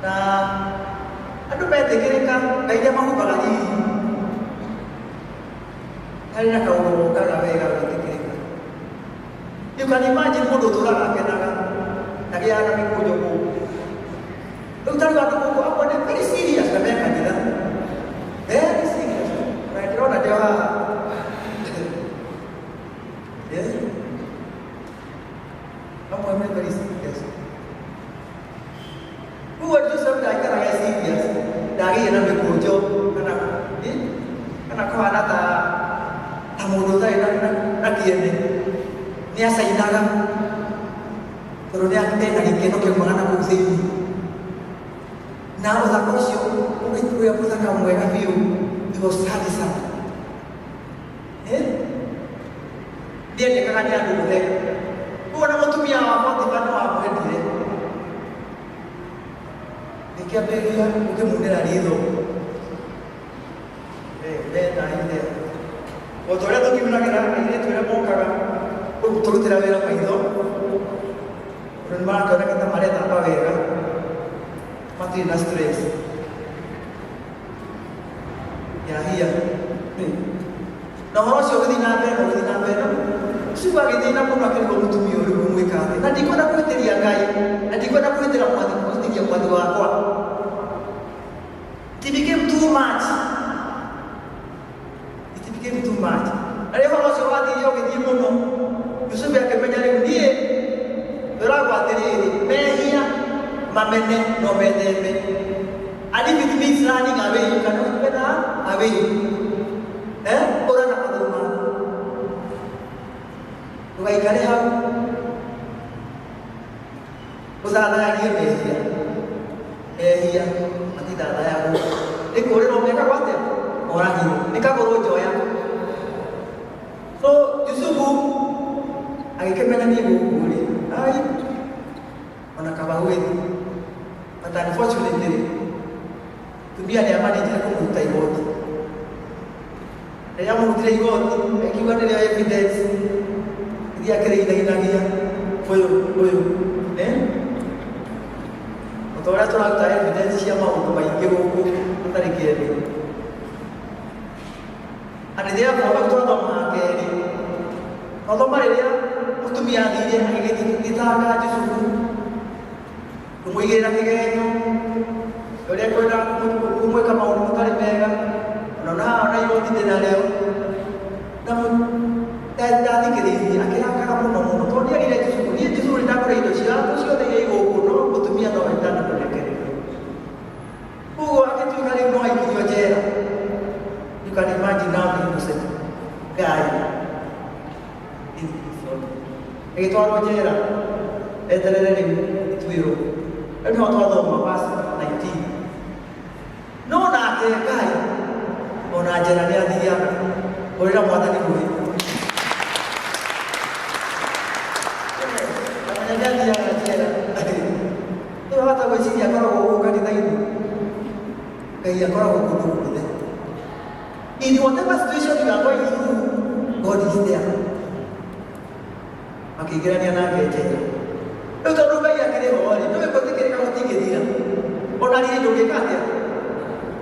na andũ metĩkĩrĩka Ngai nĩamahumbaga hihi harĩ na kaũndũ mokaga wega gwĩtĩkĩrĩka. You can imagine mũndũ ũtũraga akenaga agĩaga na mĩkũnjo kũu rĩu tarĩ andũ gũkũ amwe nĩ very serious na mekanitha very serious na ndĩrona ndĩo haha amwe nĩ very serious ũguo Joseph ndaikaraga serious ndagĩire na mĩkũnjo kana kũhana ta mũndũ ũtarĩ na kĩene nĩ acainaga tondũ nĩ ena gĩkeno kĩumaga na kũu thĩinĩ na ũthaka ũcio ũgĩtuĩra mũthaka mwega biũ nĩgũcadica ndiendekaga nĩ andũ othe ũguo na mũtumia wa Potifa nĩ wamwendire nĩkĩambĩrĩria ũkĩmundĩra ritho menaine o ta ũrĩa tũkiumagĩra airĩtu ũrĩa mokaga tũrutĩra wĩra maitho tondũ nĩmarakĩoneka ta marethamba wega matirĩ na stress yahia na ũhoro ũcio ũgĩthiĩ na mbere ũcio agĩthiĩ na mũndũ akĩrigwo mũtumia ũrĩa ũmwĩka thĩ na ndikwenda kwĩtĩria Ngai na ndikwenda kwĩtĩra kwĩtĩria mwathi wakwa it became too much na rĩu ũhoro ũcio wathiire ũgĩthiĩ mũno Yusufu akĩmenya rĩu niĩ ndĩragwo atĩrĩrĩ mehia mamene no metheme and if it means running away you cannot get away ũrana mathuma ndũgaikare hau ũthathayagie mehia matithathayagwo nĩkũrĩrwo mekagwo atĩa moragirwo nĩkagũrwo njoya so Yusufu agĩkĩmenya niĩ gũkũ-rĩ ona kaba gwĩthi but unfortunately tumia nĩamanĩnjire kũmũruta igoti rĩrĩa mũrutire igoti akiuga nĩrĩo evidence iria akĩrĩithaithagia ũyũ o ta ũrĩa tũraruta evidence cia maũndũ maingĩ gũkũ tũtarĩ kĩene and therefore twathoma kerĩ Othoma rĩrĩa mũtumia athire agĩgĩthitanga Jusufu kũmũigĩrĩra kĩgenyo ũrĩa kwenda kũmwĩka maũndũ matarĩ mega ona haha igoti ndĩnarĩo na ndathikĩrĩirie akĩrakaga mũno tondũ nĩerire Jusufu niĩ Jusufu nĩndagũra indo ciaku ciothe irĩ gũkũ no mũtumia no ndanakũrekereria ũguo agĩtuĩka rĩu no aikirio njera you can imagine now the innocent guy agĩtwarwo njera eterere rĩu ituĩrwo rĩu nĩho twathoma verse 19 no nake Ngai ona njera nĩ athiaga ũrĩra mwathani rũĩ amenya nĩ athiaga njera nĩ wahota gwĩciria akoragwo gũkũ kanitha-inĩ Ngai akoragwo kũndũ guothe in whatever situation you are going through God is there makĩingĩrania nake njera rĩu tondũ Ngai akĩrĩ ho-rĩ nĩwe gwĩtĩkĩrĩka gũtingĩthira ona rĩrĩ ndũngĩka atĩa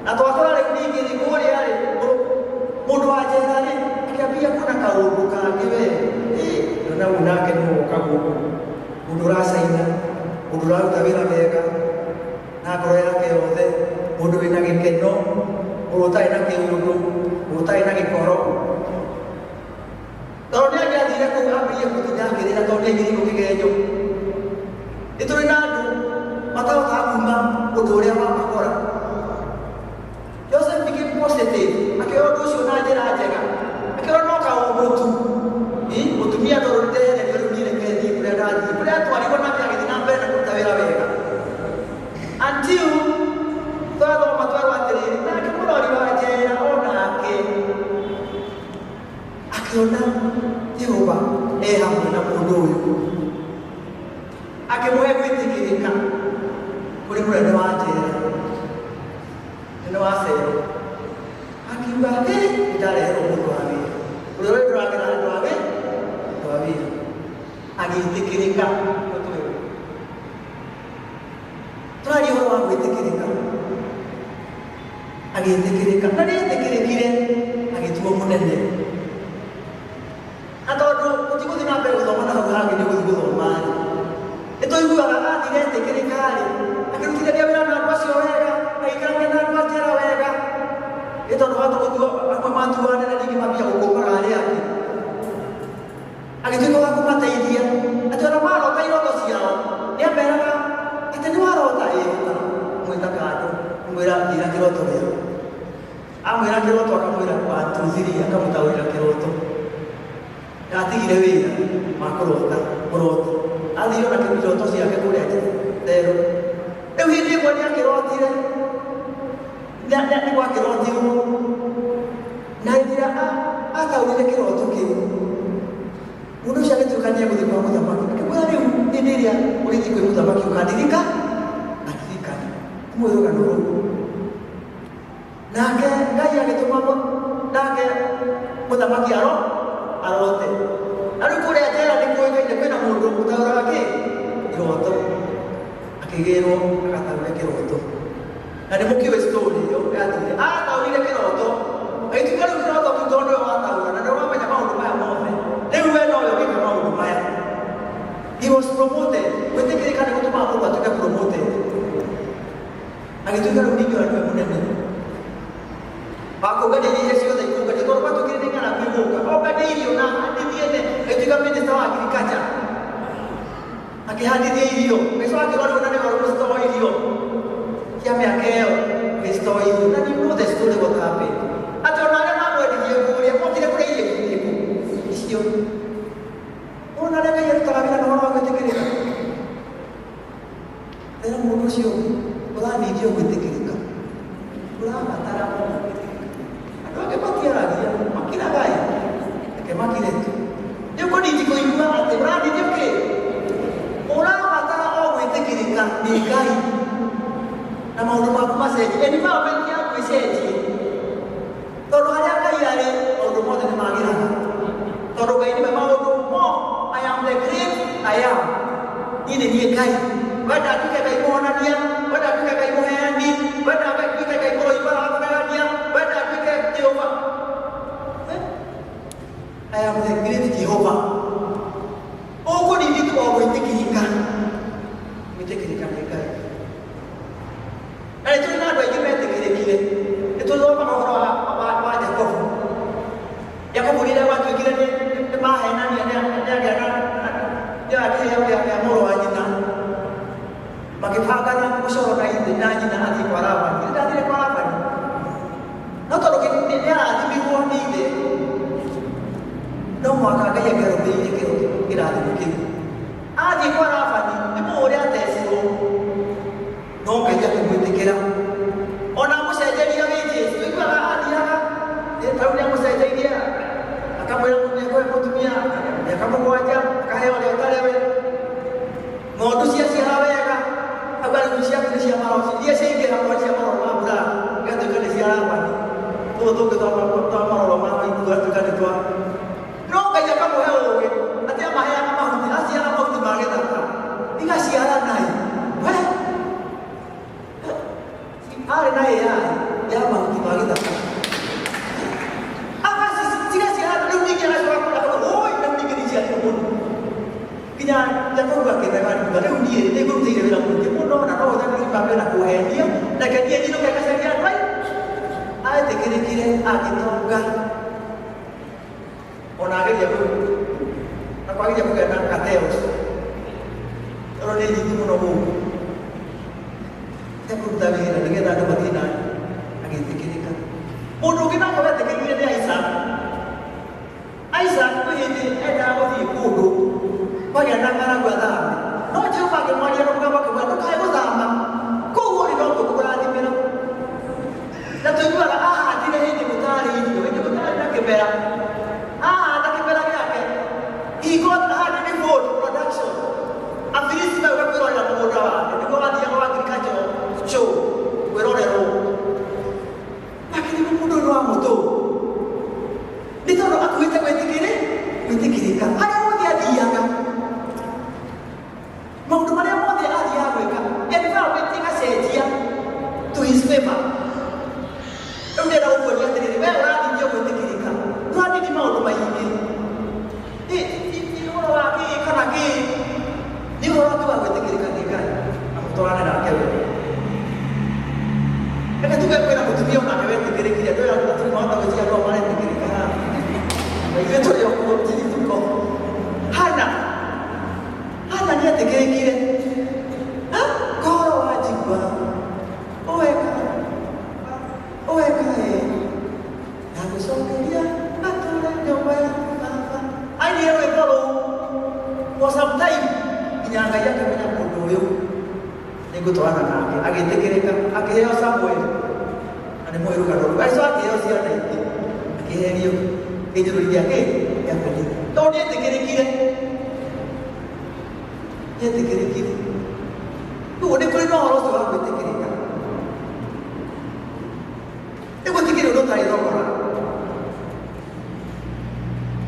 na twakora rĩu ningĩ kũrĩa-rĩ mũndũ wa njera-rĩ akĩambia kuona kaũndũ kangĩ we na rĩu nake nĩwe woka gũkũ mũndũ ũracaina mũndũ ũraruta wĩra wega na ngoro yake yothe mundu wina gikeno utai na kiundu utai na gikoro tondå nä angäathire kå u ambärie gå tinda ngä rä ra tondå nä ngä rä kigenyo nä tå rä na andå matahotaga kuma å ndå å rä a wamakora Joseph became positive akä å ndå å cio na njä ra njega akä ona no kaåndå tu må tumia ndå rå rä ndehererio rä u niä rekethiä kå rä a ndathiä kå rä a twarigwo nake agä thiä na mbere na kå ruta wä ra wega until twathoma twerwo atä rä rä nake må rori wa njera onake akiona Jehova hamwe na mundu uyu akimwe gwitikirika kuri munene wa njera munene wa cero akiuga ndarehero mundu wa wira uri uri nduragira andu a wira agitikirika twari uhoro wa gwitikirika agitikirika na nitikirikire agituo munene na tondu tutiguthi na mbere guthoma na hau hangi ni guthi guthoma ni tuiguaga athire etikirikari akirutithania wira na andu acio wega agaikarania na andu a njera wega ni tondu wa tugutua amwe matuane na ningĩ mambia gũkũũmaga arĩa angĩ agĩtuĩka wa kũmateithia atĩ ona marota iroto ciao nĩ amberaga atĩ nĩ warota ĩta mwĩta kando mwĩra njĩra kĩroto gĩaku amwĩra kĩroto akamwĩra 1 2 3 akamũtaũrĩra kĩroto atigire wira wa kurota athire na kiroto ciake kuria tero riu hindi imwe ni akirotire ni gwakirotirwo na njira ataurire kiroto kiu mundu ucio agituika ni eguthi kwa muthamaki akimwira riu hindi iria urithi kwi muthamaki ukandirika aririkane kumwira rugano ruu nake ngai agituma nake muthamaki arote na rä u kå rä a njera nä kåĩkaine kwĩna mũndũ ũtaũraga kĩ iroto akĩgĩrwo agataũre kĩroto na nĩ mũkĩũĩ story ĩyo yathire ataũrire kĩroto agĩtuĩka rĩu kĩroto kĩu tondũ nĩwe wataũra na nĩwe wamenya maũndũ maya mothe rĩu we nowe ũgĩka maũndũ maya he was promoted gwĩtĩkĩrĩka nĩ gũtũmaga mũndũ atuĩke promoted agĩtuĩka rĩu ningĩ nĩwe mũnene wakũngania iria ciothe ikũngania tondũ gwatuĩkire nĩ ng'aragu igũka ongania irio na handithiene agĩtuĩka minista wa agriculture akĩhandithia irio maica wakĩrorwo na nĩwe gũcitoo irio cia mĩaka ĩyo gĩcitoo irio na you know the story what happened atĩ ona arĩa mamwendithie kũrĩa mokire kũrĩa irio irĩkũ icio ona arĩa Ngai arutaga wĩra na ũhoro wa gwĩtĩkĩrĩka rĩrĩa mũndũ ũcio ũraningio gwĩtĩkĩrĩka ũrabatara andũ angĩ matiaragia makiragai ake makiretu rĩu kũnindi kũigua atĩ ũranithio kĩ ũrabatara o gwĩtĩkĩrĩka nĩ Ngai na maũndũ maku macenjie environment yaku ĩcenjie tondũ harĩa Ngai arĩ maũndũ mothe nĩ magĩraga tondũ Ngai nĩwe maũndũ mo I am the great I am niĩ nĩ niĩ Ngai wenda atuĩke Ngai mũhonania wenda atuĩke Ngai mũheani wenda atuĩke Ngai mũroi maragania wenda atuĩke Jehova I am the great Jehovah ũkũnindi tu o gwĩtĩkĩrĩka gwĩtĩkĩrĩka nĩ Ngai na nĩ tũrĩ na andũ aingĩ metĩkĩrĩkire nĩ tũthomaga ũhoro wa Jakobu rĩrĩa gwatuĩkire nĩ mahenania nĩagĩa na mũrũ wa nyina magĩbangana gũcoro na ithe na nyina athiĩ kwa Labani rĩrĩa ndathire kwa Labani no tondũ nĩarathimirwo nĩ ithe no mũhaka Ngai angĩarũmĩrĩire kĩrathimo kĩu athiĩ kwa Labani nĩ mũndũ ũrĩa atecirwo no Ngai akĩmwĩtĩkĩra ona mũcenjeria wĩ Jesũ tũiguaga athiaga tarĩu nĩamũcenjeirie akamwĩra nĩekũhe mũtumia mĩaka 7 akaheo ũrĩa ũtarĩ we ng'ondu ciaciara wega auga rĩu ciaku nĩ cia maroci iria ciaingĩra mwa cia maroro ma mbura igatuĩka nĩ cia Labani tũũ tũngĩ twa maroro ma maitũ gatuĩka nĩ twa no Ngai akamũhe ũũgĩ atĩ amaheana mahuti aciara mahuti ma gĩthaka igaciara naĩ we arĩ na AI ya mahuti ma gĩthaka tigaciara rĩu ningĩ agacoka kũrĩa oi rĩu ningĩ nĩciarire mũno nginya Jakobu akĩrega rĩu niĩ nĩngũrutĩire wĩra mũingĩ mũno na no ũthaga mambe na kuhendia na kadia dino kaya kasaria rai ae tekirikire agitonga onageria ku na kwageria kugenda kateos oro ni ndimu no mu ekuruta wira nigetha andu matina agitikirika mundu ngina ko betekirire ni Isaac kuhindi enda guthii kundu bagenda ng'aragu athame no Jehova akimwaria rũgamba kĩmwe ndũkae gũthama koguo rĩ no ngũkũrathimĩra na tũiguaga ahandire hĩndĩ gũtarĩ irio hĩndĩ gũtarĩ na kĩmera ahanda kĩmera gĩake he got ahanded food production Afilisti mauga kwĩrorera mũgũnda wake nĩguo wathiaga wa agriculture show kwĩrorerwo lakini mũndũ ũyũ wa mũtũ nĩ tondũ akuĩte gwĩtĩkĩrĩka harĩa mothe athiaga maũndũ marĩa mothe athiaga gwĩka environment ĩgacenjia to his favor rĩu ndĩrenda gũkuonia atĩrĩrĩ wee ũrathithio gwĩtĩkĩrĩka ndũrathithia maũndũ maingĩ ũhoro wa kĩĩ kana kĩĩ nĩ ũhoro wake wa gwĩtĩkĩrĩka nĩ Ngai na mũtwarane nake wega reke tuge kwĩna mũtumia onake wetĩkĩrĩkire ndũĩra mahoota gwĩtia andũ maretĩkĩrĩka haha ithuĩ tũrĩ okuo tirituko Hana nĩ etĩkĩrĩkire koro wanjigua ũweka na gũcokeria matũre nyũmba ya baba ainire rwĩmbo rũu for some time nginya Ngai akĩmenya mũndũ ũyũ nĩ ngũtwarana nake agĩtĩkĩrĩka akĩheo Samuel na nĩ mũirũgano rũu aico akĩheo ciana ingĩ akĩherio gĩthũri gĩake gĩa kũnina tondũ nĩetĩkĩrĩkire ũguo nĩ kũrĩ na ũhoro ũcio wa gwĩtĩkĩrĩka nĩ gwĩtĩkĩra ũndũ ũtarĩ thogora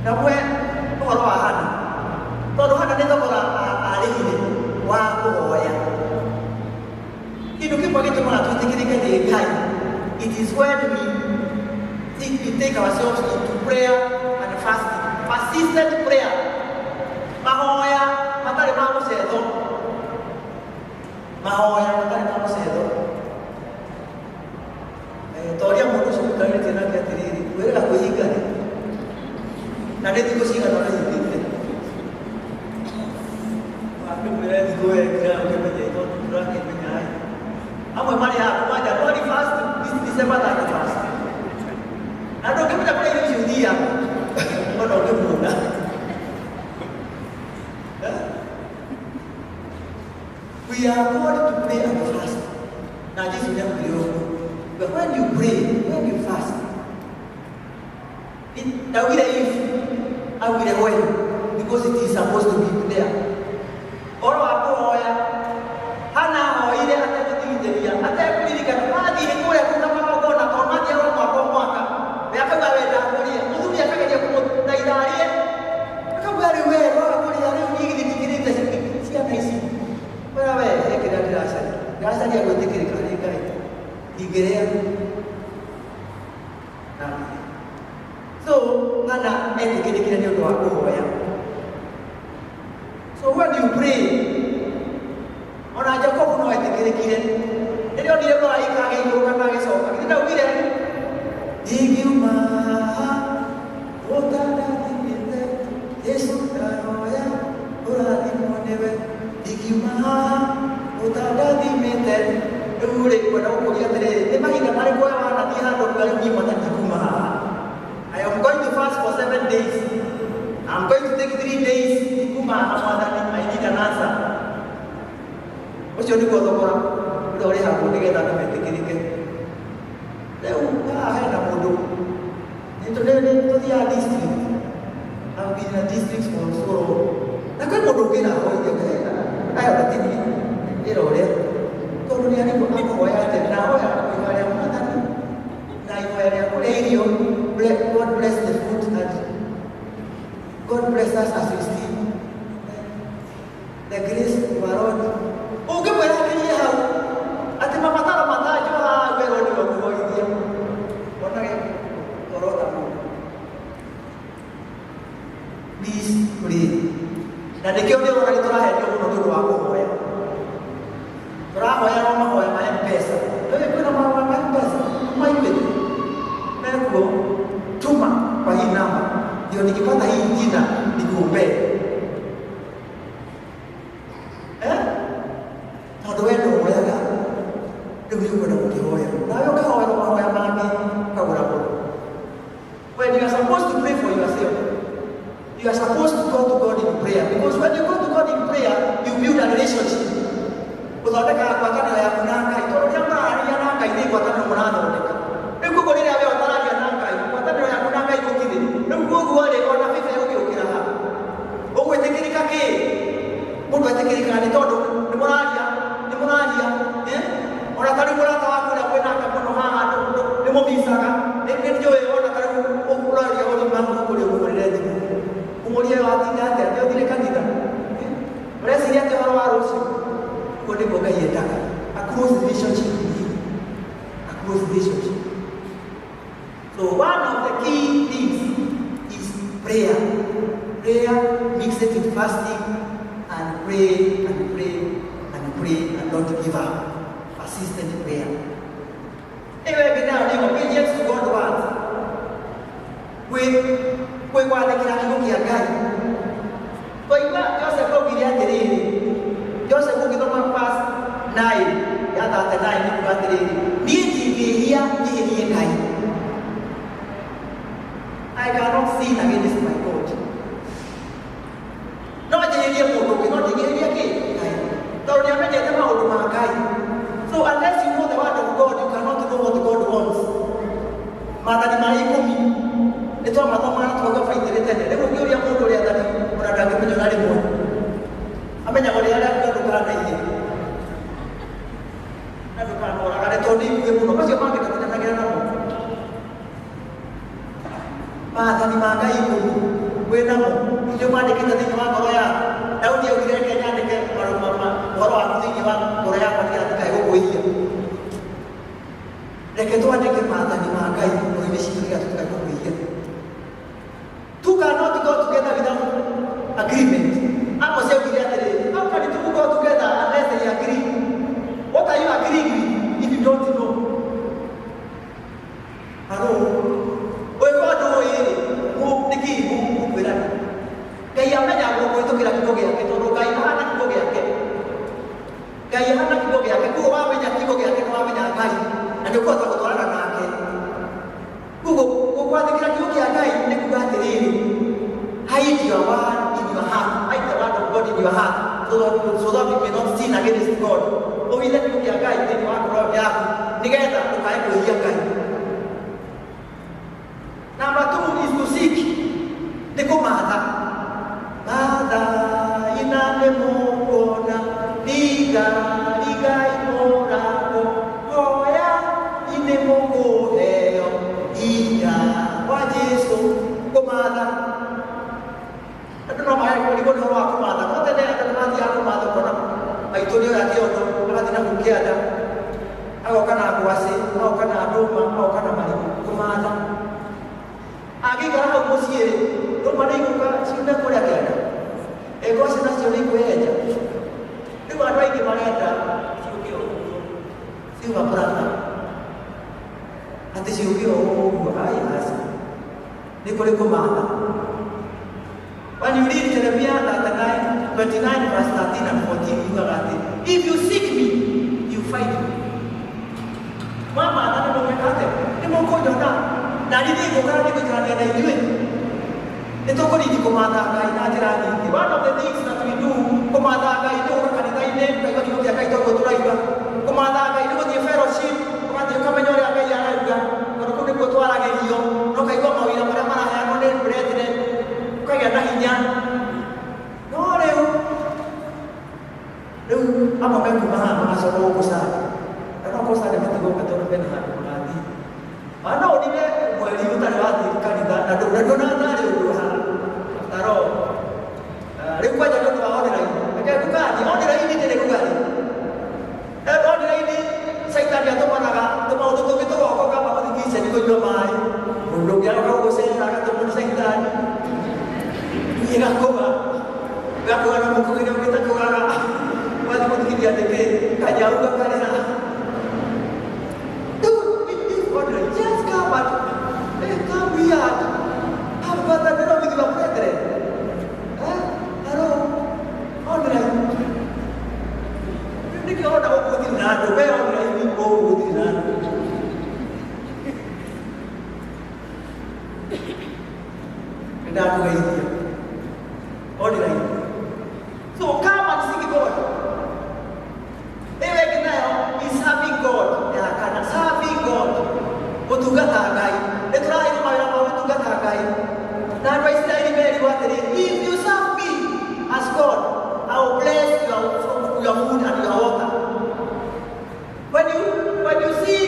namwe ũhoro wa Hana tondũ Hana nĩ thogora arĩhire wa kũhoya kĩndũ kĩmwe gĩtũmaga twĩtĩkĩrĩke nĩ Ngai it is when we take ourselves into prayer and fasting persistent prayer mahoya matarĩ ma mũcetho toria mũndũ ũcio ũikarĩte nake atĩrĩrĩ wĩrĩga kwĩhinga rĩ na nĩ thikũ cigana ũrahingĩte wakĩmwĩra thikũ wekĩra ũkĩmenya tondũ tũrakĩmenya amwe marĩ haha kumanja ndwari fast December 31st na ndũngĩmenya kũrĩa irio icio ũthiaga ona ũngĩmuona we are called to pray and fast na Jesus nĩ akwĩrire ũguo but when you pray when you fast ndagire if agwire when because it is supposed to be there ũhoro wa kũhoya Hana ahoire ategũtigithĩria atekũririkana mathiĩ kũrĩa kũruta magongona tondũ mathiaga mwaka o mwaka we akauga wenda akũrie mũthuri akageria kũmũthaitharie akauga rĩu we rora kũrĩa rĩu gĩgĩthikĩrĩte ciana ici wera we ekĩra ndĩracaria gwĩtĩkĩrĩka harĩ Ngai ingĩrĩa so Hana etĩkĩrĩkire nĩ ũndũ wa kũhoya so when you pray ona Jacob no etĩkĩrĩkire rĩrĩa onire mũraika agĩikũrũka na agĩcoka githĩ ndaugire ingiuma ũtandathimĩte Yesu ndaroya ũrathimwo nĩwe ingiuma ũtandathimĩte rĩu rĩ kwenda gũkũria atĩrĩrĩ nĩ mahinda marĩkũ we wanathiĩ handũ ruga rĩu ngiuma tatikuma haha I am going to fast for 7 days I'm going to take 3 days ikuma haha mwathani I need an answer ũcio nĩguo thogora ũrĩa ũrĩ hakuo nĩgetha andũ metĩkĩrĩke rĩu haha hena mũndũ nĩtũthiaga district I've been in a district for so long na kwĩ mũndũ ũngĩ nahoire ayotatinie ĩra ũrĩa tondũ nĩ arĩkũ akũhoya atĩ nahoya ihoya rĩa mwathani na ihoya rĩa kũrĩa irio God bless the food and God bless us as we sleep the grace of our Lord ũngĩmwĩra akĩnyie hau atĩ mabataro matanjũ haha werwo nĩwe kũhoithia onage orota mũndũ please pray na nĩkĩo nĩ ũrona nĩ tũrahenio mũno nĩ ũndũ wa kũhoya tũrahoya no mahoya rĩu nĩũkwenda gũkĩhoya nawe ũkahoera mahoya mangĩ ũkagũra mũno. When you are supposed to pray for yourself, you are supposed to go to God in prayer, because when you go to God in prayer, you build a relationship. Ũthondekaga ngwatanĩro yaku na Ngai, tondũ rĩrĩa mũrararia na Ngai nĩ ngwatanĩro mũrathondeka. Rĩu koguo rĩrĩa we ũtararia na Ngai, ngwatanĩro yaku na Ngai gũtirĩ. Rĩu koguo rĩ ona biba ũgĩũkĩra ha ũgwĩtĩkĩrĩka kĩ? Mũndũ etĩkĩrĩkaga nĩ tondũ nĩ mũraria ona tarĩ mũrata waku ũrĩa mwĩnake mũno haha nĩ mũmicaga nĩ njũĩ ona tarĩ ũkũraria ũrima kũrĩa ũmũrĩre thimũ ũmũrie watinda atĩa nĩ ũthire kanitha ũreciria atĩ ũhoro wa rũciũ. Ũguo nĩguo Ngai endaga a close relationship with you, a close relationship. So one of the key things is prayer. Prayer mixed with fasting and pray and pray and pray and don't give up. Persistent prayer. Anyway, now in obedience to God's word, we want to get a Ngai. Kwa hivyo Joseph ogiria atiriri, Joseph ugithoma verse 9 ya 39 ni kuga atiriri, niĩ ndingĩhia njĩhĩrie Ngai. I cannot sin against my God. No njĩhĩrie mũndũ ũngĩ, no ndingĩhĩria kĩ? Ngai. Tondũ nĩamenyete maũndũ ma Ngai. So unless you know the word of God, you cannot know what God wants. Maathani ma ikũmi nĩtwamathoma na twauga baitĩrĩ tene. Rĩu ũngĩũria mũndũ ũrĩa athani ona ndangĩmenya na rĩmwe. Amenyaga ũrĩa arĩa ndũkanaiye. Na ndũkanoragane tondũ nĩiguĩ mũno. Macio mangĩ ndatinanagĩra namo. Maathani ma Ngai ikũmi wĩnamo nĩo mandĩkĩte thĩinĩ wa ngoro yaku. Daudi augire reke nyandĩke ũhoro waku thĩinĩ wa ngoro yakwa ndĩgatikae gũkũiya. Reke twandĩke maathani ma Ngai ngoro-inĩ citũ ndĩgatikae gũkũiya. Two cannot go together without agreement. Amos augire atĩrĩrĩ, how can two go together unless they agree? What are you agreeing with if you don't know? Hello? Ũĩka ũndũ ũyũ-rĩ, nĩkĩ mũkwĩrana? Ngai amenyaga kũhĩtũkĩra kiugo gĩake tondũ Ngai ahana kiugo gĩake. Ngai ahana kiugo gĩake, koguo wamenya kiugo gĩake nĩ wamenya Ngai na nĩũkũhota gũtwarana nake. Koguo gũkwathĩkĩra kiugo gĩa Ngai nĩ kuga atĩrĩrĩ, hide your word in your heart, hide the word of God in your heart so that you may not sin against God. Ũhithe kiugo gĩa Ngai thĩinĩ wa ngoro yaku nĩgetha ndũkae kũhĩria Ngai. Number 2 is to seek. Nĩ kũmatha. Matha inane mũkona liga imorako hoya ine mũkũheo hinya wa Jesũ. Kũmatha andũ no marĩkwo nĩ ũhoro wa kũmatha. No tene andũ nĩmathiaga kũmatha kuona maitũ nĩoya kĩondo agathiĩ na kũu kĩanda agoka na ngwacĩ agoka na ndũma agoka na marigũ kũmatha. Angĩikara hau mũciĩ-rĩ ndũma nĩigũka ciume kũrĩa kĩanda ngwacĩ nacio nĩikwĩyenja. Rĩu andũ aingĩ marenda ciũke ũguo ciuma brata atĩ ciũke ũguo aci nĩ kũrĩ kũmatha. When you read Jeremiah 29 verse 13 and 14, yugaga atĩ, if you seek me, you find me. Mwamatha nĩmũgwĩka atĩa? Nĩmũkũnyona. Na niĩ nĩngũkora nĩngũikarania na inyuĩ. Nĩtũkũrindi kũmatha Ngai na njĩra nyingĩ. One of the things that we do, kũmatha Ngai nĩ gũka kanitha-inĩ, ũkaigua kiugo kĩa Ngai toguo tũraigua. Kũmatha Ngai nĩ gũthiĩ fellowship, ũgathiĩ ũkamenya ũrĩa Ngai arauga. Tondũ kũu nĩkuo twaragĩrio, na ũkaigua mawĩra marĩa maraheanwo nĩ brethren, ũkagĩa na hinya. No rĩu amwe mekuma haha magacoka gũkũ Sande. Kana gũkũ Sande matigũka tondũ mena handũ marathiĩ. Ana onire mweri ũtarĩ wathiĩ kanitha na ndũnona narĩ ũndũ haha. After all, rĩu kwanja nĩ ũndũ wa online. Reke ngũkanie online ndĩrĩ kũgari. gũtirĩ na ndakũgeithia online. So come and seek God. Ewe kinayo is serving God. Ya kana serving God. Gũtungata Ngai. Nĩtũraheirwo mawĩra ma gũtungata Ngai. Na andũ a Isiraeli merirwo atĩrĩ, if you serve me as God, I will bless your food and your water. When you see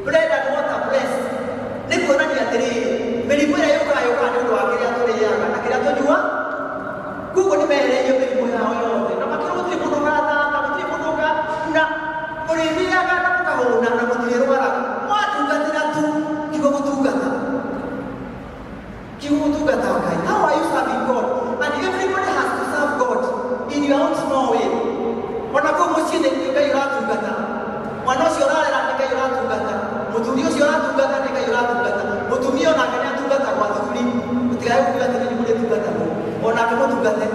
bread and water blessed, nĩ kuonania atĩrĩ, mĩrimũ ĩrĩa yũkaga nĩ ũndũ wa kĩrĩa tũrĩaga na kĩrĩa tũnyua. Kuguo nĩ mehereirio mĩrimũ yao yothe. Na makĩria gũtirĩ mũndũ ũgathata, gũtirĩ mũndũ na mũrĩthiaga na mũkahũna na mũtirĩ rwaraga. Mwatungatĩra tu, kiugo gũtungata. Kiugo gũtungata Ngai. How are you serving God? And everybody has to serve God in your own small way. Ona kũu mũciĩ nĩ Ngai ũratungata. Mwana ũcio ũrarera nĩ Ngai ũratungata. Mũthuri ũcio ũratungata nĩ Ngai ũratungata. Mũtumia onake nĩ atungata gwa thuri. Mũtigae kuuga atĩ nĩ mũrĩtungatagwo. Onake mũtungate.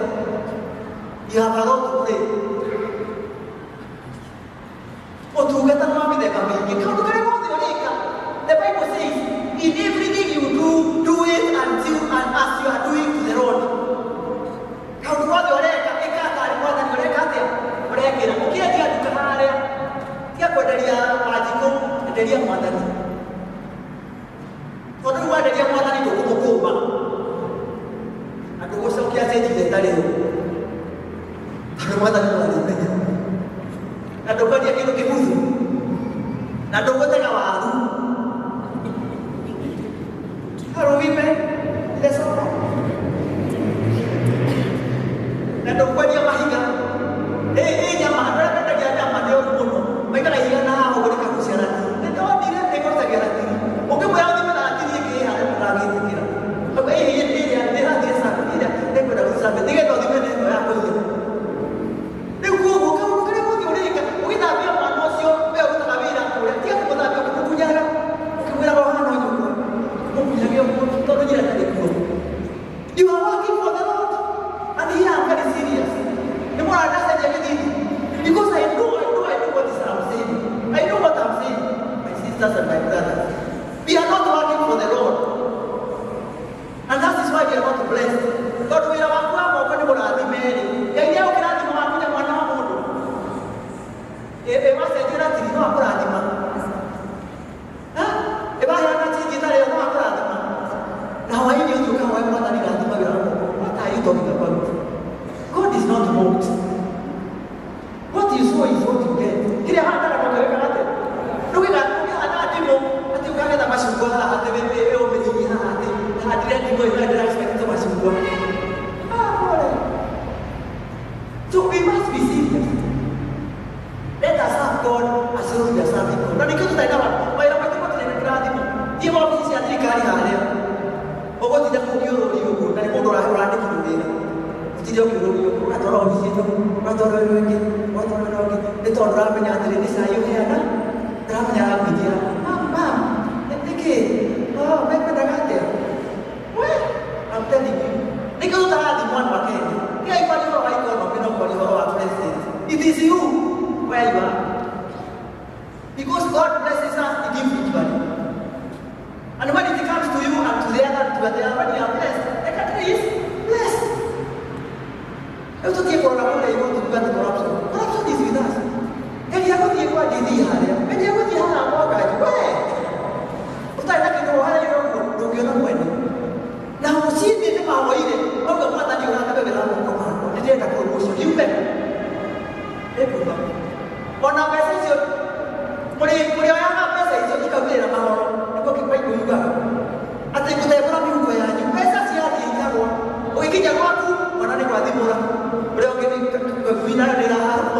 You have a lot to pray. Ũtungata nĩ wa mĩthemba mĩingĩ. Kaũndũ karĩa gothe ũrĩka. The Bible says, in everything you do it until and as you are doing to the Lord. Kaũndũ gothe ũreka, ĩka atarĩ mwathani ũreka atĩa? Ũrekĩra. Ũkĩendia nduka harĩa, tia kwenderia Wanjikũ, enderia mwathani. Tondũ rĩu wenderia mwathani ndũkũmũkũũma. Na ndũgũcokia cĩnji ĩtarĩ ho. Tondũ mwathani nĩ warĩmenya. Na ndũkwendia kĩndũ kĩbuthu. Na ndũgũtega waru. Hello, women. Let's go. Na ndũkwendia mahiga. Nyama, ndũrendagia nyama nĩ ũru mũno. Maikara ihiga na haha ũguo rĩkagucia ratiri. Nĩndonire ĩkũrutagia ratiri. Ũngĩmwĩra ũthime na ratiri ĩngĩ harĩa mũtangĩtĩkĩra. Nĩhathire sabu ĩrĩa nĩkwenda gũcicabe. Nĩgetha ũthime na ĩno ya kũiya. Rĩu kuoguo kaũndũ karĩa gothe ũrĩka, ũgĩthambia mwana ũcio, we ũrutaga wĩra kũrĩa. Tiga kũmũthambia ũkĩmũkunyaga. Ũkĩmwĩra ũhana ũnyũkwo. Mũkunyage ũguo tondũ njĩra ndarĩ kuo. You are working for the Lord. And here I'm very serious. The more I understand everything, because I know what I'm saying. I know what I'm saying. My sisters and my brothers, we are not working for the Lord. And that is why we are not blessed. God will have a work on the Mary. The idea of Radima, if I said Radima, no Radima. If I had not seen it, no Radima. Now I knew you come more than Radima. What are you talking about? God is not mocked. What you sow is what you get. Kile hata na kwa kile hata. Ndio hata atimo, ati ukanga na mashungwa hata wewe umenyinyi hata ndimo ina respect to mashungwa. Bora. So we must be serious. Let us serve God as we are serving God. Na nikitu tainawa, wao wapata tena Radima. Ndio ofisi ya serikali hale. Ogoti ndio kugio ndio na ndio ndo rahurani kidogo. Ndio kidogo atoro ofisito atoro wengi ndio ramenya atire ni sayo yana ramenya kudia mama niki wewe ndagate we I'm telling you niko tayari mwana wake kia ipali kwa waiko na pino kwa leo wa president. It is you where you are, because God blesses us, He gives everybody, and when it comes to you and to the other when you are blessed, the country is blessed. Itu dia corona pun dia itu bukan corruption. Corruption is with us. Jadi aku dia buat diri hari. Jadi aku dia nak apa kaji? Weh, utai nak kita orang yang orang orang buat ni. Nah, mesti dia tu mahu ini. Orang buat tadi orang tu berlalu orang. Dia tak promosi. You bet. Pun. Orang biasa sih. Muli orang apa biasa itu kita boleh nama orang. Aku kita ikut juga. Atau kita orang ikut ya. You biasa sih ada kita orang. Oh, ini jago aku. Mana ni kuat orang. Beliau gini final dia lah.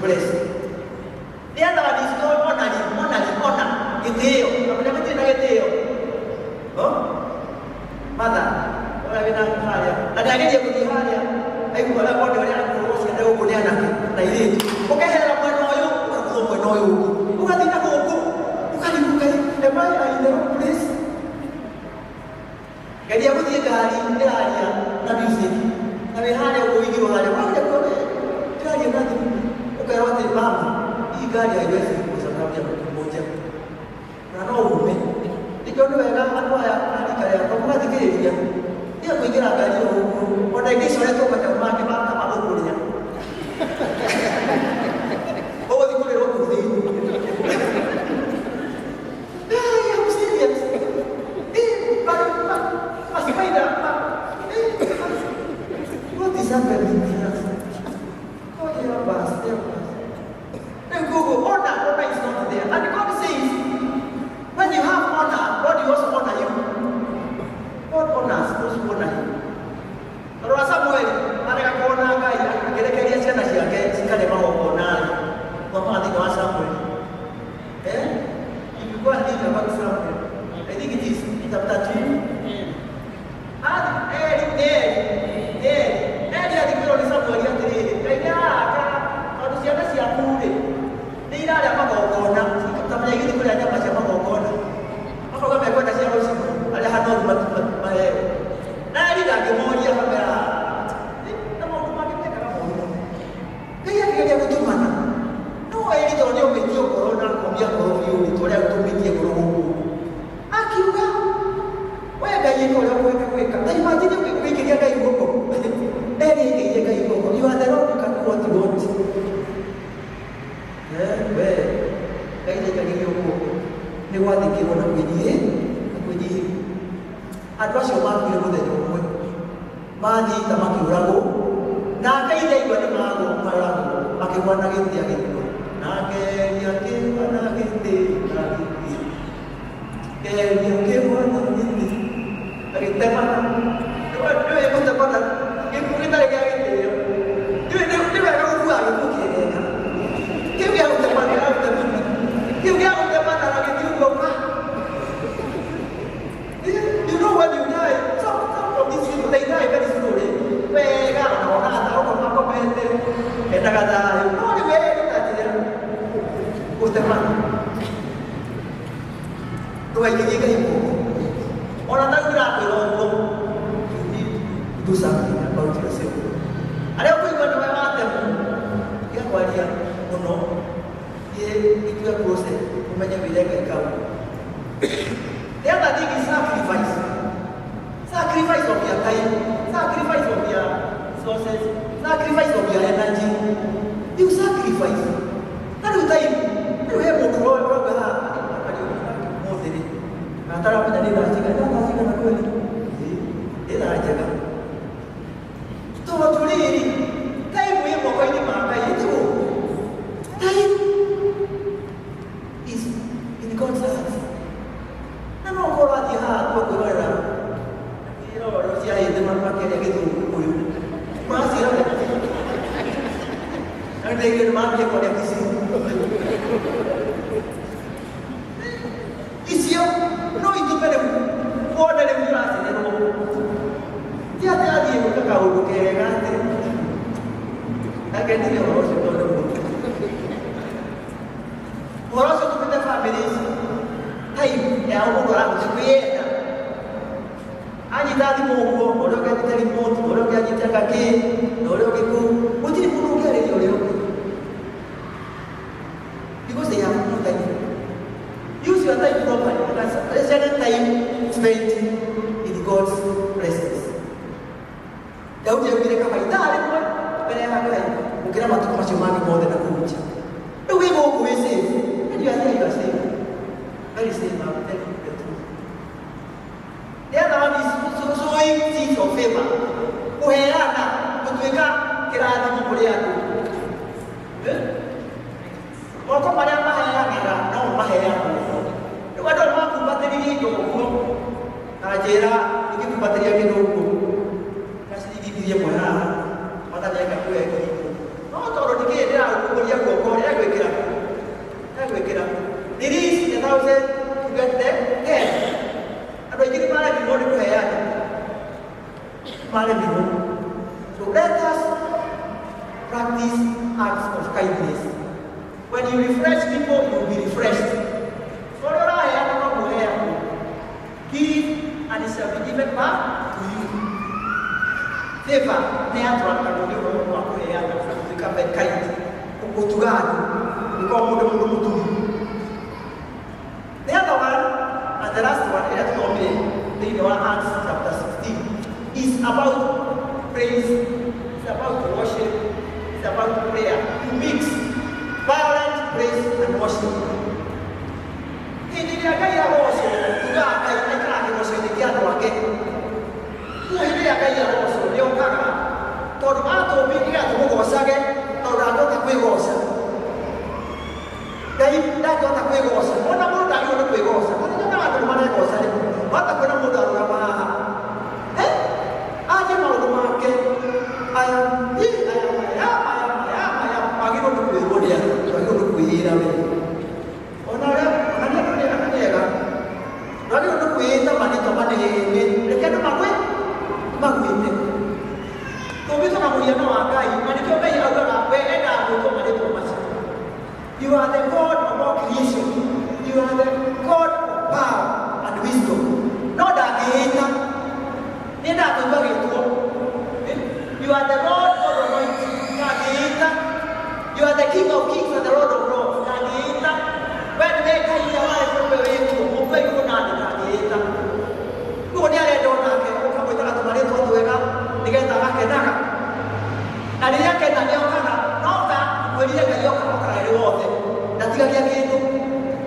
blessed. The other one is called honor. Giteo. Apa nama itu? Giteo. Oh? Mata. Orang bina hanya. Ada lagi dia punya hanya. Ayo kalau kau dengar yang kurus, kita punya anak. Nah ini. Bukan hanya menoyo, bukan menoyo. Bukan tidak hukum. Bukan. Emang ini please. Jadi aku dia kali dia hanya nabi sini. Nabi hanya aku ini hanya. Mana dia kau? Dia hanya nanti. Bukan orang terpaham. Ini kali aja sih. Bersama dia berkumpul. Karena umumnya. Jika dia nak apa ya? Nanti kaya. Kau bukan dikira dia. Dia mikir agak jauh. Orang ini soalnya tu macam mana kita tak mahu punya. Oh, di kuliah aku sih. Ya, mesti dia. Masih main apa? Kau tidak berbicara. Kau dia bahas. And Google honor is not there. And God says, when you have honor, God will also honor you. God honors those who honor Him. Kalau Samuel, ada kona kaya, kira-kira dia siapa sih? Kayak sekali mau kona, mama nanti doa Samuel. Ibu gua nanti dapat Samuel. Jadi kita bertanya. Dia dikira oleh Samuel dia tadi. Kayaknya kalau siapa siapa deh. Tidak ada apa kona. Tapi lagi itu boleh ada apa siapa kona. Apa kau berkata siapa sih? Ada hanor betul. Nah ini dah mau dia kamera. Kita mau kemana kita mau. Kaya dia betul mana? No, ini tu dia media corona, komia corona, itu dia tu media corona. Akiuga. Wah gaya kau yang kau. Tapi macam dia dia gaya kau. Ini gaya kau. You are the one who can do what you want. Gaya kau. Ni wadi kau nak begini. Adwa siapa yang boleh jawab? Madi tamak urago. Nakai dia ibadah mago, marago. Pakai warna ganti yang itu. Nakai dia ke warna ganti, ganti. Dia ke warna ganti. Lagi teman. Dua yang kita pada. Yang kita lagi ganti. Dia yang buat itu kira. Dia yang teman. Dia yang teman lagi tu buka. You know when you die, some of these people they die very slowly. Pega, no, nada, o como comente. Esta kata, no ni ve, kita dia. Usted mana? Tu ai que llega ibu. Orang tak kira pero itu sakit apa tu rasa. Ada apa yang mana mata? Ya kualia, no. Itu ya proses. Umumnya bila kau. Dia tadi sacrifice. Sacrifice of your time, sacrifice of your resources, sacrifice of your energy. You sacrifice. Kalau time, you have to grow more than it. Antara apa jadi nasi kan aku ini. Dia dah jaga. Tuh ini, time yang mau kau ini makai itu. Time is in God's hands. Nama kau lagi hak kau berada. Ini orang Rusia itu pakai dia gitu, masih ada. Nanti dia mampir kau dia kisi. Isio, no itu pada kau ada yang berasa ni. Dia ada dia bukan kau bukan nanti. Agak ni orang Rusia tu ada. Orang Rusia tu kita family. Hai, ya orang orang sekian. Aji tadi mau, orang kaki tadi mau, orang kaki kaki, orang kaki ku, mungkin pun orang ada orang. Because they have no time. Use your time properly. Spend time spent in God's presence. Daud yang bila kau dah ada pun, bila kau ada, mungkin apa tu macam mana mau dan aku macam. Tapi mau kau save, dia ada yang save. Very same now, tell you the truth. The other one is showing things of favor. Kuherana, kutuika kirani mukuliatu. Wako pada mahera, no mahera. Itu ada orang kubateri itu, kajera, ini kubateri yang itu. Kasih di dia mana, mata dia kat kue itu. no tondũ ndĩkĩndĩra gũkũria guoko egwĩkĩra release 1,000 to get the head. Andũ aingĩ nĩ maremirwo nĩ kũheana, maremirwo. So let us practice acts of kindness. When you refresh people, you will be refreshed. So give and it shall be given back to you. Favor, they are to have a to become a kind. Go to God, become the other one, and the last one, Acts chapter 16, is about praise, it's about worship, it's about prayer. You mix violent praise and worship. Hindi niya kaya worship, tuga ay kaya worship ni kiano wake. Hindi niya kaya worship, niyo kaka. Todo ato biya tumo gosage, todo ato takwe gosa. Dai dato takwe gosa. Ona mo dayo na takwe gosa. Ona na ato mana gosa ni. Bata ko na mo daw na ma. Aje mo do make. Ayam, pagi mo takwe mo dia. Pagi mo takwe ira me. Ona ra Lagi untuk kuih teman ini, mereka tu makui ni. Kau bisa kamu yang nak agai, mana kau bayi agak apa? Ada untuk mana tu macam. You are the God of all creation. You are the God of power and wisdom. No dah kita, ni dah tu bagi tu. You are the Lord of the mighty. Dah kita. You are the King of kings and the Lord of lords. Dah kita. When they come here, I will be able to move away from that. Kau ni ada dona ke? Kau boleh tak tu mana tu tu eka? Dia kata nak kena kan? Ada yang kena dia orang nak, nota, boleh dia kaya orang orang ada orang. Dan tiga dia itu,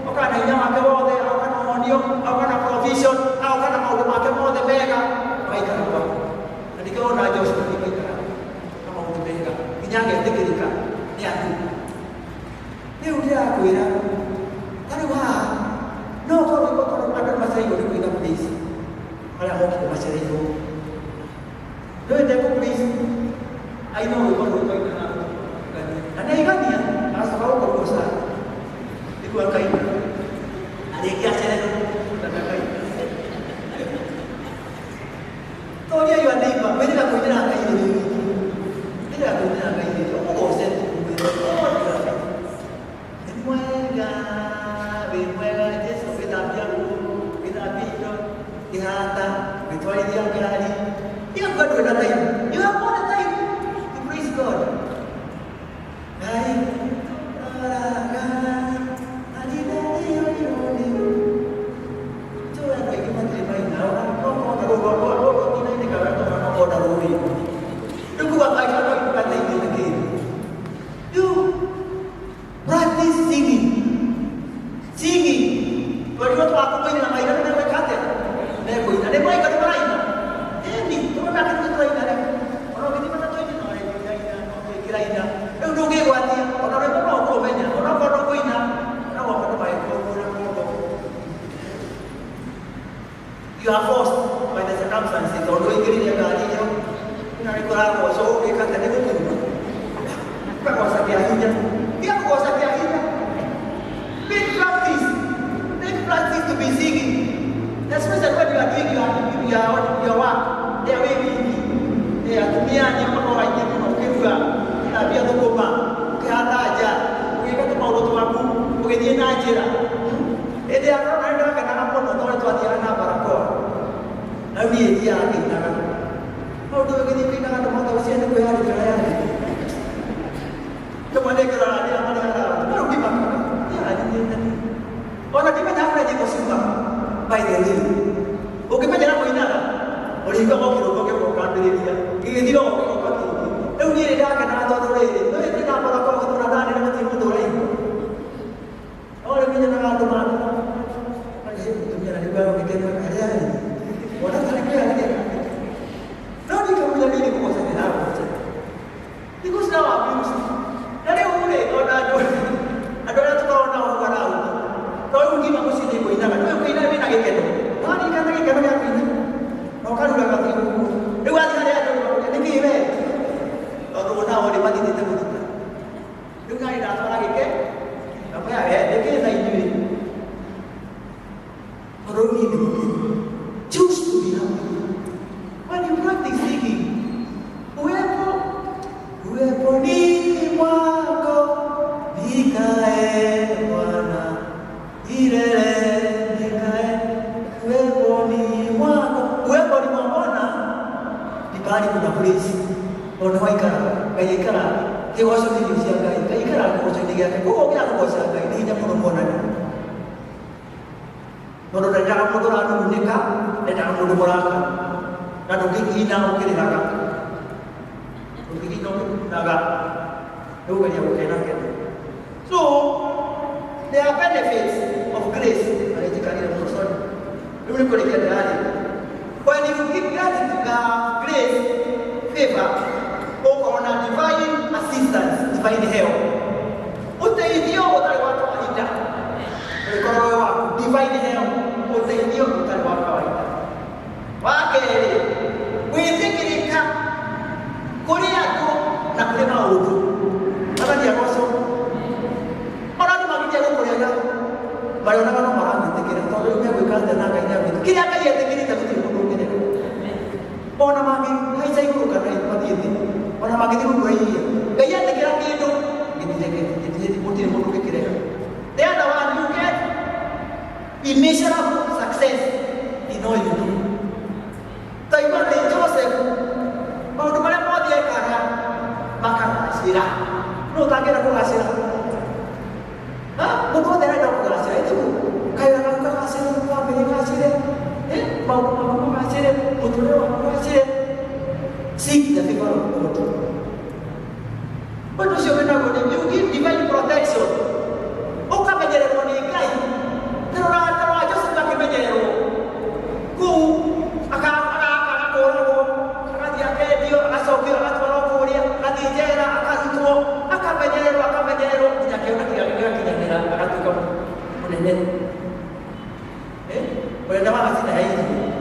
orang ada yang makan orang, orang nak monio, orang nak provision, orang nak mau makan orang bega, baik kan apa? Jadi kau nak jauh seperti itu, kau mau bega, ini yang kita kira, ni aku. Ni udah aku ira. Tapi wah, no kau ada masa itu kita please. Kalau mau kita masa itu, doa dia please. I know we want to go na. Ana ikan dia, asal kau berdosa. Ikuan kai. Ada kia cakap tu, tak kai. Kau dia yang ni, apa? Mereka kau jangan kai ini. Mereka kau jangan kai ini. Kau kau sen. Beruega, Yesus kita biar ihata, kecuali dia berani. Dia bukan dua time. You have all the time to praise God. Dari itu yang bagi menteri baik. Kau ini ni kalau kau dah rugi. Lu buat baik kalau bukan ini lagi. You practice singing. Kalau dia tu aku punya nama ini nama kata. Mereka ini ada baik ada lain. Ini tu nak kita tu lain ada. Orang kita mana tu ini orang kira ini. Yang dulu ke wati orang orang pun aku banyak orang orang kau ini orang orang baik orang. You are forced by the circumstances. Kalau dua kiri dia kali dia, nak ikut aku so dia kata dia betul. Bukan kuasa dia akhirnya. Dia kuasa dia akhirnya. Big practice to be singing. Especially when you are doing your work. They are very they are tumia yang orang yang mengkira. Tapi ada koma, kehata aja. Mereka tu mahu tu aku, mungkin dia nak aja. Dia orang ada kena apa nonton itu dia nak barakor. Lalu dia ada nak. Kau tu begini kita nak mahu tahu siapa kau yang ada kerana. Kemana kerana dia mana kerana? Baru di mana? Dia ada di mana? Orang di mana ada di Muslim? Baik dia. Okey macam mana ini ada? Orang juga mau kira kau kan dia. Ini dia orang kau kan. Lalu dia dah kena atau tu lagi. Lalu kita apa nak kau tu ada ni macam tu lagi. Orang ni jangan ada mana. Kalau tu jangan ada baru kita ada. Orang tak ada lagi. Lalu dia kamu jadi ni kau sahaja. uweponi mwako nikae Bwana, milele nikae uweponi mwako. Uweponi mwa Bwana ni pahali kuna praise. Ona waikara kaikara kiwaso ni cia Ngai kaikara kuoca ni gake ko gya kuoca Ngai ni nya muno mona ni nono da daga mudo ra no nika da daga mudo moraka na do ki ina o kire daga o ki no daga do ga ya ko na ke. So there are benefits of grace. Ari ti kali mo so ni ko ni ke dali when you give God grace, favor, or on a divine assistance, divine help. Utaidio utali watu kawaida. Kwa divine help, utaidio utali watu kawaida. Wakele, kuitikirika kuri yako na kuri maudu. Hata ndio koso. Ona ni magija ko kuri yako. Bali ona kama mara nitikira. Tole umekuikaza na kaida. Kile akayetikirika kitu ona magi haisai ko kana ipatiti ona magi diru ko iya gaya te kira kido gidi putih mo ke kira they are the one you get immeasurable success in all you do. Taiwan de Joseph mau tu mana mau dia kana makan sira no tak kira ko asira ha mo dia ada ko asira itu kaya orang ko asira ko beli asira mau asira betul mau asira seek the favor of God. But you give divine protection. Oka menjadi orang kai. Terus aja sebagai menjadi orang. Ku akan orang dia dia asal dia orang dia nanti dia akan itu akan menjadi tidak kira akan tu kamu boleh boleh nama asal dah ini.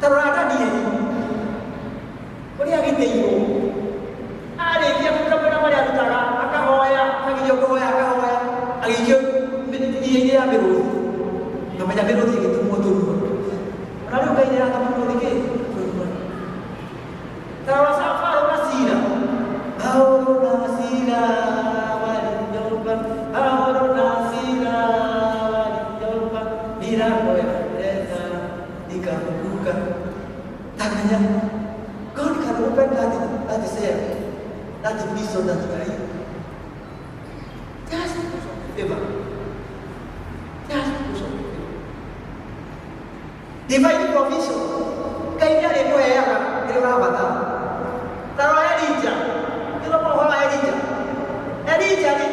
Terus ada dia. Boleh kita itu. Ada dia bukan nama dia utara. Akan hoya, lagi jauh hoya, lagi jauh dia beru. Namanya beru dia itu motor. Lalu kaya dia tahu motor dia. Terus apa orang sila? Orang sila, wajibkan. Orang sila, wajibkan. Bila hoya, desa, dikabukan. Tangannya. God can open that is there. That is peace on that guy. Just favor. Just favor. Divine provision. Kaya dia boleh ya, dia orang bata. Taruh Elijah. Kita mau hawa Elijah. Elijah ni.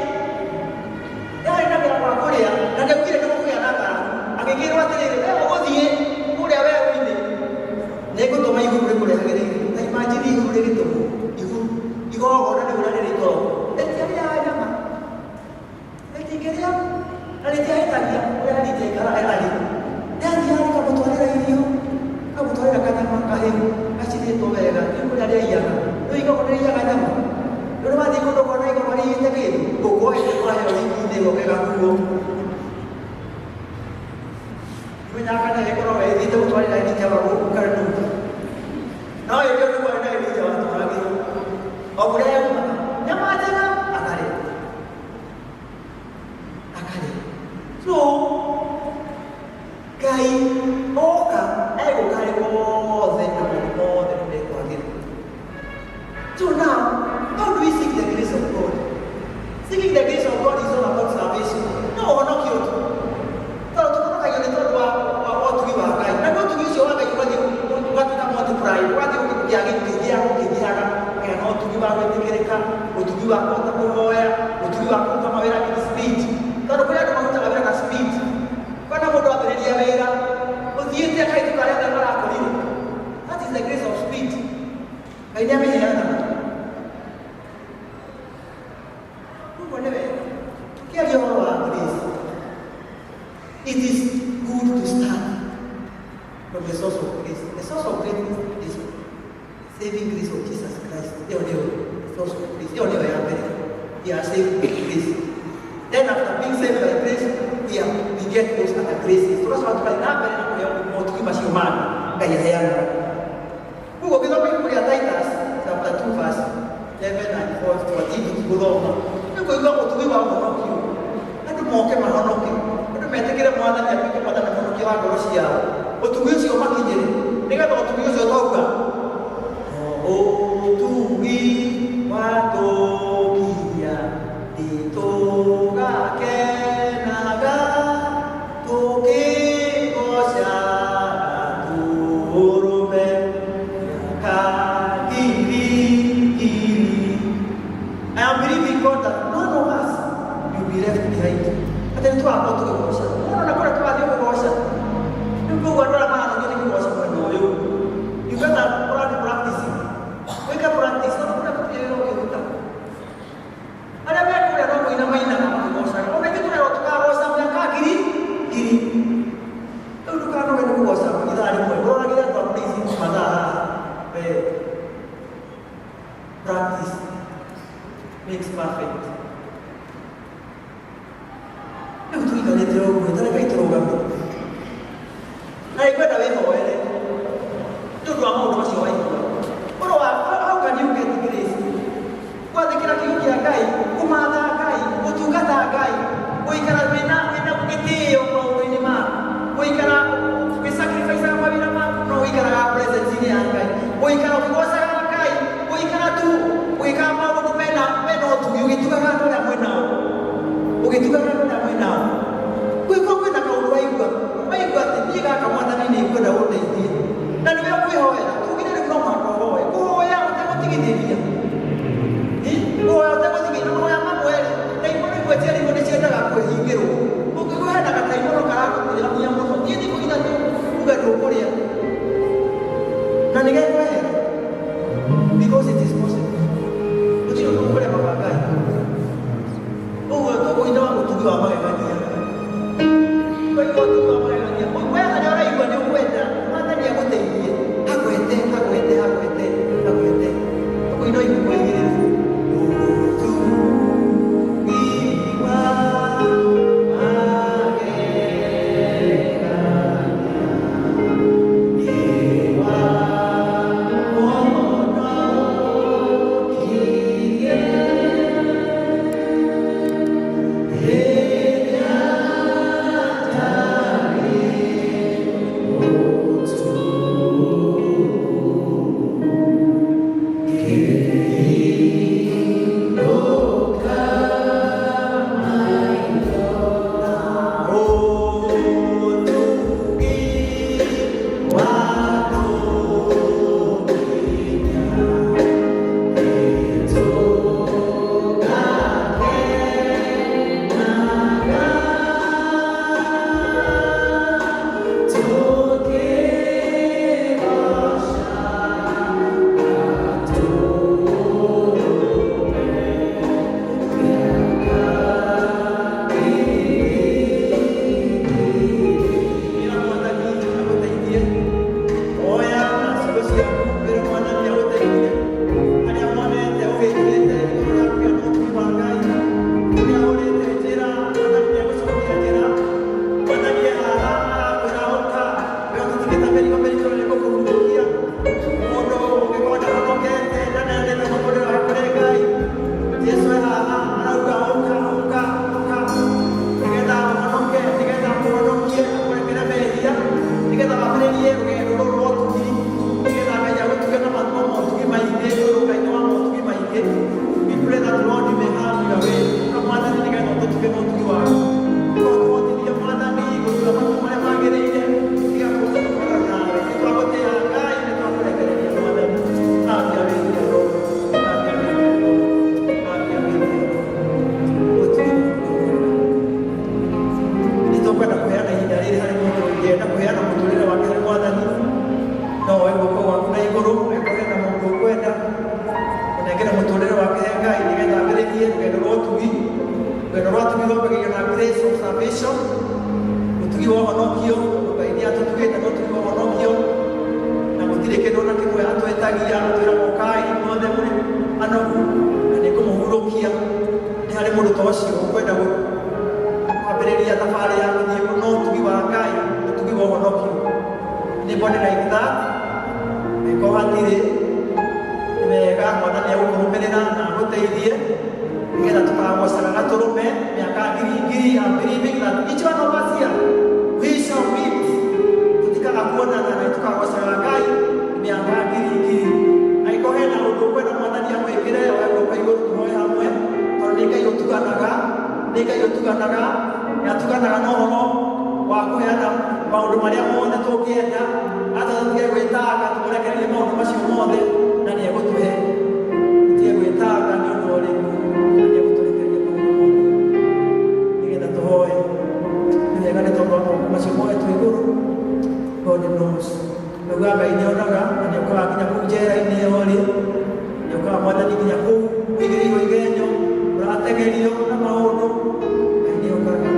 Dia ada nak apa kau dia? Nanti kita nak kau yang nak. Akan kira waktu ni. Oh dia, kau dia apa ini? Nego tu mai kau boleh lagi. Imagine you udah gitu, you orang ada udah dari itu, jadi ada apa? Jadi kira, ada jadi tadi, udah ada jadi kalau ada lagi, dan dia ada kamu tuh ada ini, kamu tuh ada kata makahin, kasih dia tuh mereka, itu udah ada iya, lu ikut udah iya kan apa? Lu mati kau tuh kau naik kau mari itu gitu, kau itu kau yang ini kau kayak kamu, menyangka nih kalau itu tuh ada ini jawab bukan itu. Now you don't know what I mean. Oh, what I am. Yamada Akari. So, Kai Oka, Ego Kai more than they got it. So now, how do we seek the grace of God? Seeking the grace of God is all about salvation. No, we're not cute. So, to know how you talk about what we are like. I'm going to use your other what you want to pray. What you are going to do, and how to give out the Kirika, or to give out the lawyer, or to give out the Mavera speech. Kalau boleh ada mahu tak ada speech. Kalau mahu doa beri dia Mavera, oh dia kait tu kaya dan malah aku ini. That is the grace of speech. Kaya dia Mavera. Tu boleh be. Kaya dia orang grace. It is good to start from the source of grace. The source of grace is saving grace of Jesus Christ. Dia the source of grace. Dia yang beri. Dia saving grace. Then after being saved by grace, we get those other graces. Terus waktu kali nak mau tu masih human, gaya yang. Bukan kita pergi kuliah Titus chapter 2 verse wa ũhonokio andũ moke mahonoke andũ metekere mwathani atuĩke mwathani mũhonokia wa ngoro ciao ũtugi ũcio makinyĩre nĩgetha ũtugi ũcio twauga ũtugi watũkia nĩtũgakenaga tũkĩgoca tũrũme I am believing God that none of us will be left behind. Hata mtu hapo tukigosha. Unaona kuna kwa ndio kugosha. Ndio kwa ndio maana ndio kugosha kwa ndio. You better practice. Weka practice. Sio kuna kitu leo ukikuta. Ana wewe kuna roho ina maana kama kugosha. Kuna kitu leo tukagosha mnakaa kiri. Ndio tukana wewe kugosha. Ila alikuwa bora kile kwa please madhara. Practice makes perfect. Ndio tuikalete huko, ndio kaitoroga. Na ikwenda wewe wewe. Ndio kwa mambo basi wao. Bora how can you get grace? Kwa kila kitu ya Ngai, kumadha Ngai, utungata Ngai. Uikara wena kukitio kwa uinima. Uikara kusacrifice kwa bila mambo, no uikara presence ni Ngai. Uikara kukosa Ngai, uikara tu, uikara mambo kumena ugituga ngano ya mwenao ugituga ngano ya mwenao kwiko kwenda kaundu waigua ati niĩ gaka mwathani nĩ kwenda gũteithia na nĩwe kwĩhoera tugire nĩ no mwaka ũhoe kũhoya ũtegũtigithĩria kũhoya ũtegũtigithĩria kũhoya mamweri na imwe nĩgwetia rĩmwe nĩciendaga kwĩhingĩrwo ũngĩkũhena gataimũno karakũthĩrania mũno niĩ nĩ kũgitha uga ndũkũrĩa na nĩgekwehera because it is possible Utino tukule mabagai. Uwe toko ina wangu tuki wa magegania. Kwa hiyo tuki wa magegania. Wewe hajara iwa ni uwenda. Mata ni amuteithie. Hakwete. Toko ina iwa kwa ingine. Nĩgetha tukagocana gaturume miaka ngiri ya believing that each one of us here we shall meet tutikaga kuonana na tukagocana Ngai miaka ngiri aiko hena undu kwenda mwathani amwikire wego kwa iguru tuhoe hamwe tondu Ngai utuganaga yatuganaga na horo wa kuheana maundu maria mothe tukienda hata tutige gwitanga tumurekererie maundu macio mothe na ni egutuhe tutige gwitanga ni undu uriku na ni eguturekererie maundu mothe nigetha tuhoe ni wega ni tondu maundu macio mothe twi iguru God knows Ngai Ngai nionaga na ni ukaga nginya kuu njera-ini ori ni ukaga mwathani nginya kuu wigiriirwo igenyo urategerio na maundu Ngai niokaga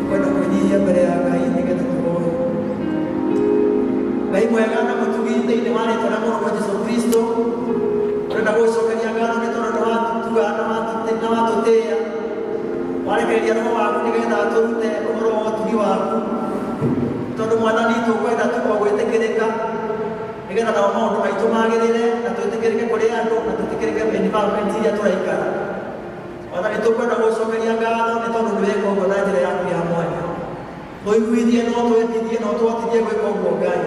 kwenda kwenyihia mbere ya Ngai nigetha tuhoe Ngai mwega na mutugi thĩinĩ wa rĩĩtwa rĩa Mũrũ Jesũ Kristo ũrenda gũcokeria ngatho nĩ tondũ nĩwatuga na watũtĩĩa warekereria Roho waku nĩgetha tũrute ũhoro wa ũtugi waku tondũ Mwathani tũkwenda tuko gwĩtĩkĩrĩka nĩgetha nao maũndũ maitũ magĩrĩre na twĩtĩkĩrĩke kũrĩ andũ na twĩtĩkĩrĩke environment iria tũraikara Mwathani tũkwenda gũcokeria ngatho nĩ tondũ nĩweka ũguo na njĩra yaku ya mwanya tũiguithie no twendithie no twotithie gwĩka ũguo Ngai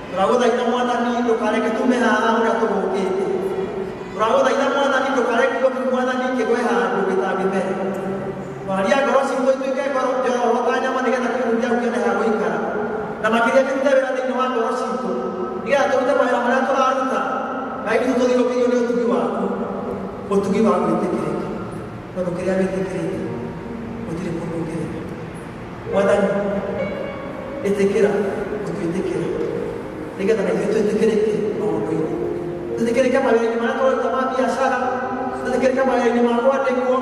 tũragũthaitha Mwathani ndũkareke tume haha ũrĩa tũgũkĩte tũragũthaitha Mwathani ndũkareke Mwathani kĩgwe handũ gĩtangĩmera twaria ngoro citũ ituĩke ngoro njoroho ta nyama nĩgetha kĩruru gĩaku kĩone ha gũikara na makĩria kĩrute wĩra thĩinĩ wa ngoro citũ nĩgetha tũrute mawĩra marĩa tũraruta Ngai witũ tũthirũkĩirio nĩ ũtugi waku ũtugi wa gwĩtĩkĩrĩka tondũ kĩrĩa wĩtĩkĩrĩte gũtirĩ mũndũ ũngĩrĩka Mwathani ĩtĩkĩra gũtwĩtĩkĩra nĩgetha na ithuĩ twĩtĩkĩrĩke maũndũ-inĩ twĩtĩkĩrĩke mawĩra-inĩ marĩa tũraruta ma biacara twĩtĩkĩrĩke mawĩra-inĩ ma kwandĩkwo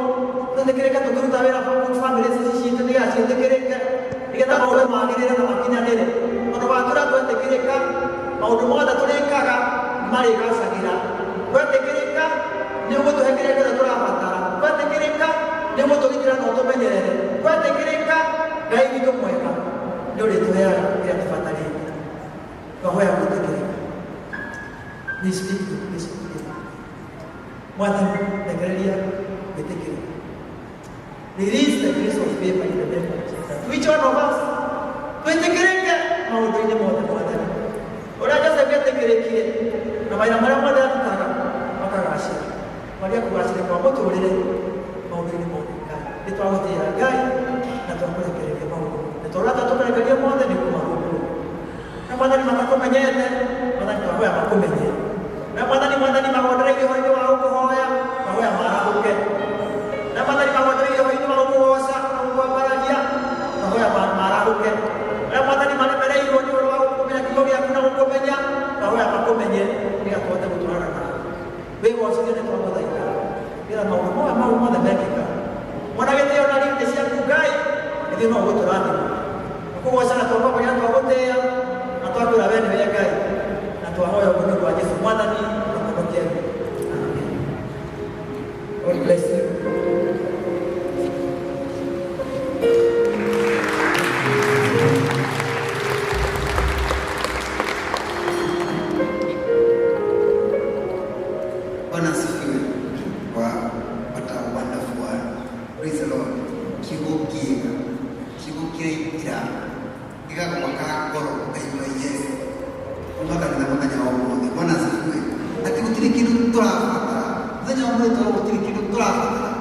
twĩtĩkĩrĩke tũkĩruta wĩra family citũ nĩgetha ciĩtĩkĩrĩke nĩgetha maũndũ magĩrĩre na makinyanĩre tondũ watũra twetĩkĩrĩka maũndũ mothe tũrĩkaga marĩgacagĩra twetĩkĩrĩka nĩ ũgũtũhe kĩrĩa gĩothe tũrabatara twetĩkĩrĩka nĩ ũgũtũgitĩra na ũtũmenyerere twetĩkĩrĩka Ngai witũ mwega nĩ ũrĩtũheaga kĩrĩa tũbatarĩte twahoya gwĩtĩkĩrĩka Mwathani rekereria gwĩtĩkĩrĩka release the grace of faith in the name of Jesus to each one of us twĩtĩkĩrĩke maũndũ-inĩ mothe Mwathani ũrĩa Joseph etĩkĩrĩkire na mawĩra marĩa mothe arutaga makagacĩra maria kũgacĩra kwa mũtũrĩre maũndũ-inĩ mothe nĩ twagũtĩĩa Ngai na twakũrekereria maũndũ nĩ tũrata tũkũrekereria mothe nĩ kũmarũmbũra na Mwathani matakũmenyete Mwathani twahoya makũmenye na Mwathani magondereire ũhoro-inĩ wa gũkũhoya twahoya marahũke na Mwathani magondereire ũhoro-inĩ wa gũkũgoca na gũkwambararia twahoya marahũke na Mwathani maremereirwo nĩ ũhoro wa gũkũmenya kiugo gĩaku na gũkũmenya twahoya makũmenye nĩgetha tũhote gũtwarana nawe wĩgocithie nĩ twagũthaitha nĩgetha maũndũ mau mothe mekĩka mwana gĩtĩo na rĩngĩ ciaku Ngai ithuĩ no ũgũtũrathima gũkũgoca na twakwambĩrĩria twagũtĩĩa na twakwĩra wee nĩwe Ngai na twahoya ũguo nĩ ũndũ wa Jesũ Mwathani na Mwokozi wetu. Amen. God bless you. Bwana asifiwe kwa what a wonderful word. Praise the Lord. Kiugo kĩraingĩra gĩgakũmaka ngoro ngaigua Yesu ũmakanitha mũthenya wa ũmũthĩ. Bwana asifiwe. Atĩ gũtirĩ kĩndũ tũrabatara mũthenya wa ũmũthĩ tondũ gũtirĩ kĩndũ tũrabatara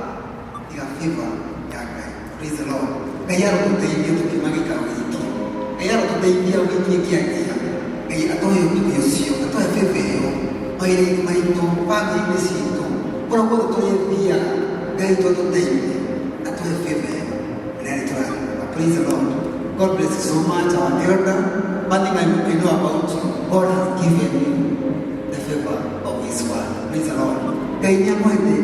tiga favor ya Ngai. Praise the Lord. Ngai arotũteithia tũkiuma gĩikaro gĩkĩ. Ngai arotũteithia gĩkinyie kĩanjia. Ngai atũhe ũtugi ũcio atũhe favor ĩyo mawĩra-inĩ maitũ bamĩrĩ-inĩ citũ kũrĩa guothe tũrĩthiaga Ngai tũtũteithie atũhe favor ĩyo ĩrĩa nĩtũraga. Praise the Lord. God bless you so much, our elder. One thing I know about you, God has given you the favor of His word. Praise the Lord. Ngai nĩamũhete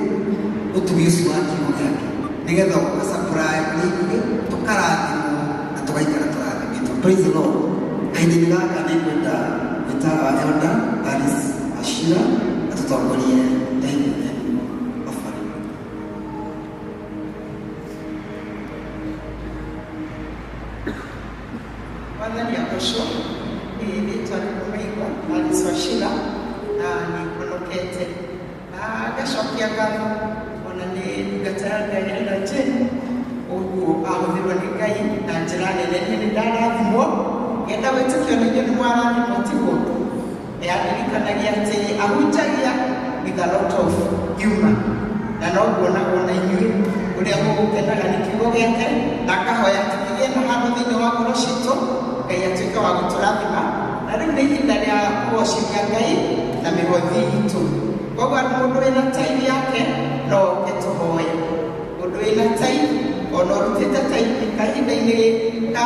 ũtugi ũcio wa kiugo gĩake nĩgetha ũgacampũrae nĩithuĩ tũkarathimwo na tũgaikara tũrathimĩtwo. Praise the Lord. Kahinda-inĩ gaka nĩngwenda gwĩta our elder Alice Ashira atutongorie ndaiine offering. Mwathani akosho rĩtwa rĩkũmeigua Alice Ashira na nĩngũnũkete gũcokeria ngatho ona nĩ ndungata ya Ngai ĩno Jane ũguo ahũthĩrwo nĩ Ngai na njĩra nene nĩ ndarathimwo ngenda wĩtĩkio na inyuĩ nĩ mwarathimwo tiguo nĩandirikanagia atĩ ahunjagia with a lot of humor na no nguonagwo na inyuĩ ũrĩa mũgũkenaga nĩ kiugo gĩake na akahoya atĩ kĩgĩe na handũ thĩinĩ wa ngoro citũ Ngai atuĩke wa gũtũrathima na rĩu nĩ ihinda rĩa kũgocithia Ngai na mĩhothi itũ. Koguo mũndũ wĩna tithe yake no oke tũhoe. Mũndũ wĩna tithe ona ũrutĩte tithe kahinda-inĩ ka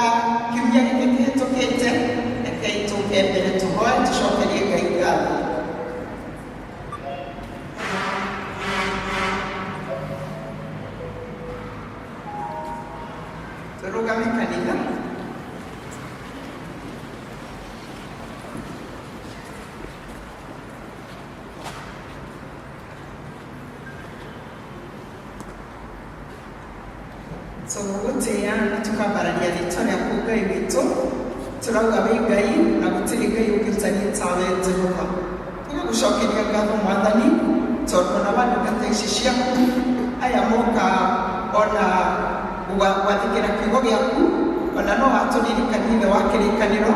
kiumia gĩkĩ kĩhĩtũkĩte rekei tũke mbere tũhoe tũcokerie Ngai ngatho. Tũrũgame kanitha. Tũgũtĩa na tũkambararia rĩtwa rĩaku Ngai witũ tũrauga wĩ Ngai na gũtirĩ Ngai ũngĩtariĩ tawe Jehova. Tũgagũcokeria ngatho Mwathani tondũ ona wa ndungata ici ciaku aya moka ona gwathĩkĩra kiugo gĩaku ona no watũririkania wa kĩrĩkanĩro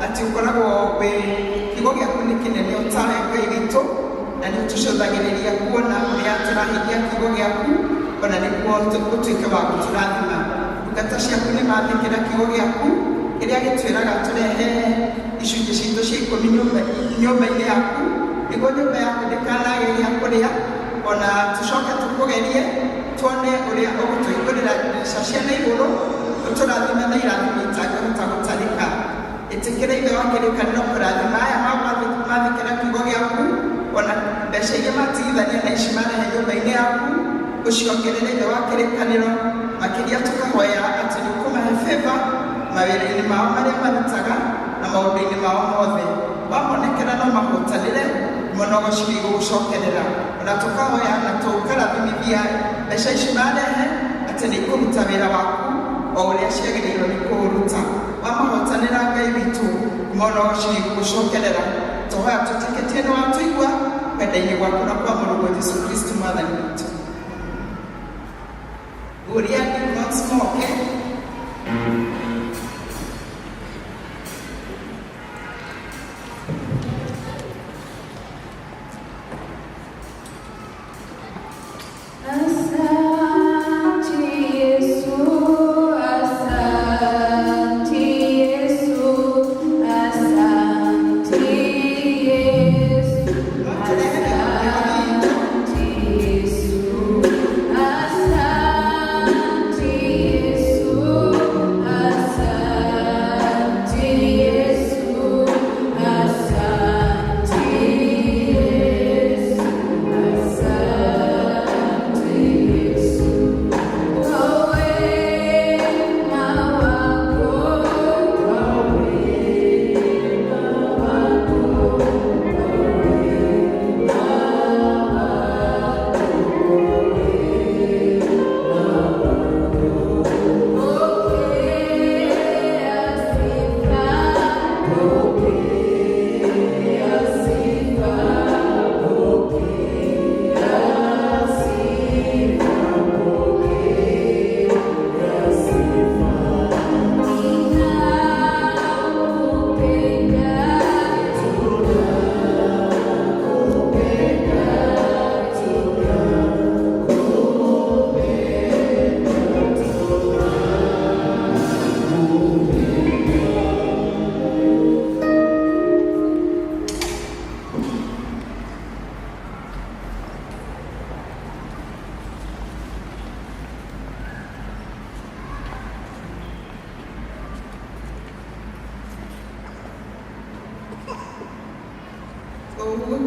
atĩ ũkoragwo wĩ kiugo gĩaku nĩ kĩnene ũtawe Ngai witũ na nĩ ũtũcũthagĩrĩria kuona ũrĩa tũrahingia kiugo gĩaku ona nĩguo tũtuĩke wa gũtũrathima. Ndungata ciaku nĩ mathĩkĩra kiugo gĩaku kĩrĩa gĩtwĩraga tũrehe icunjĩ citũ cia ikũmi nyũmba-inĩ yaku nĩguo nyũmba yaku ndĩkanage gĩa kũrĩa ona tũcoke tũkũgerie tuone ũrĩa ũgũtũhingũrĩra mbeca cia na igũrũ ũtũrathime na irathimo itangĩhota gũtarĩka. Ĩtĩkĩra ithe wa kĩrĩkanĩro kũrathima aya mathĩkĩra kiugo gĩaku ona mbeca iria matigithania na ici marehe nyũmba-inĩ yaku ũciongerere ithe wa kĩrĩkanĩro makĩria tũkahoya atĩ nĩ ũkũmahe favor mawĩra-inĩ mao marĩa marutaga na maũndũ-inĩ mao mothe wamonekera no mahotanĩre mũnogo ciri gũgũcokerera ona tũkahoya na tũkarathimithia mbeca ici marehe atĩ nĩ ikũruta wĩra waku o ũrĩa ciagĩrĩirwo nĩ kũũruta. Wamahotanĩra Ngai witũ mũnogo ciri gũgũcokerera tũhoya tũtĩkĩtie nĩ watũigua wenda-inĩ gwaku na kwa mũrũgwo Jesũ Kristo Mwathani witũ. Ũrĩa ndĩ once more, okay?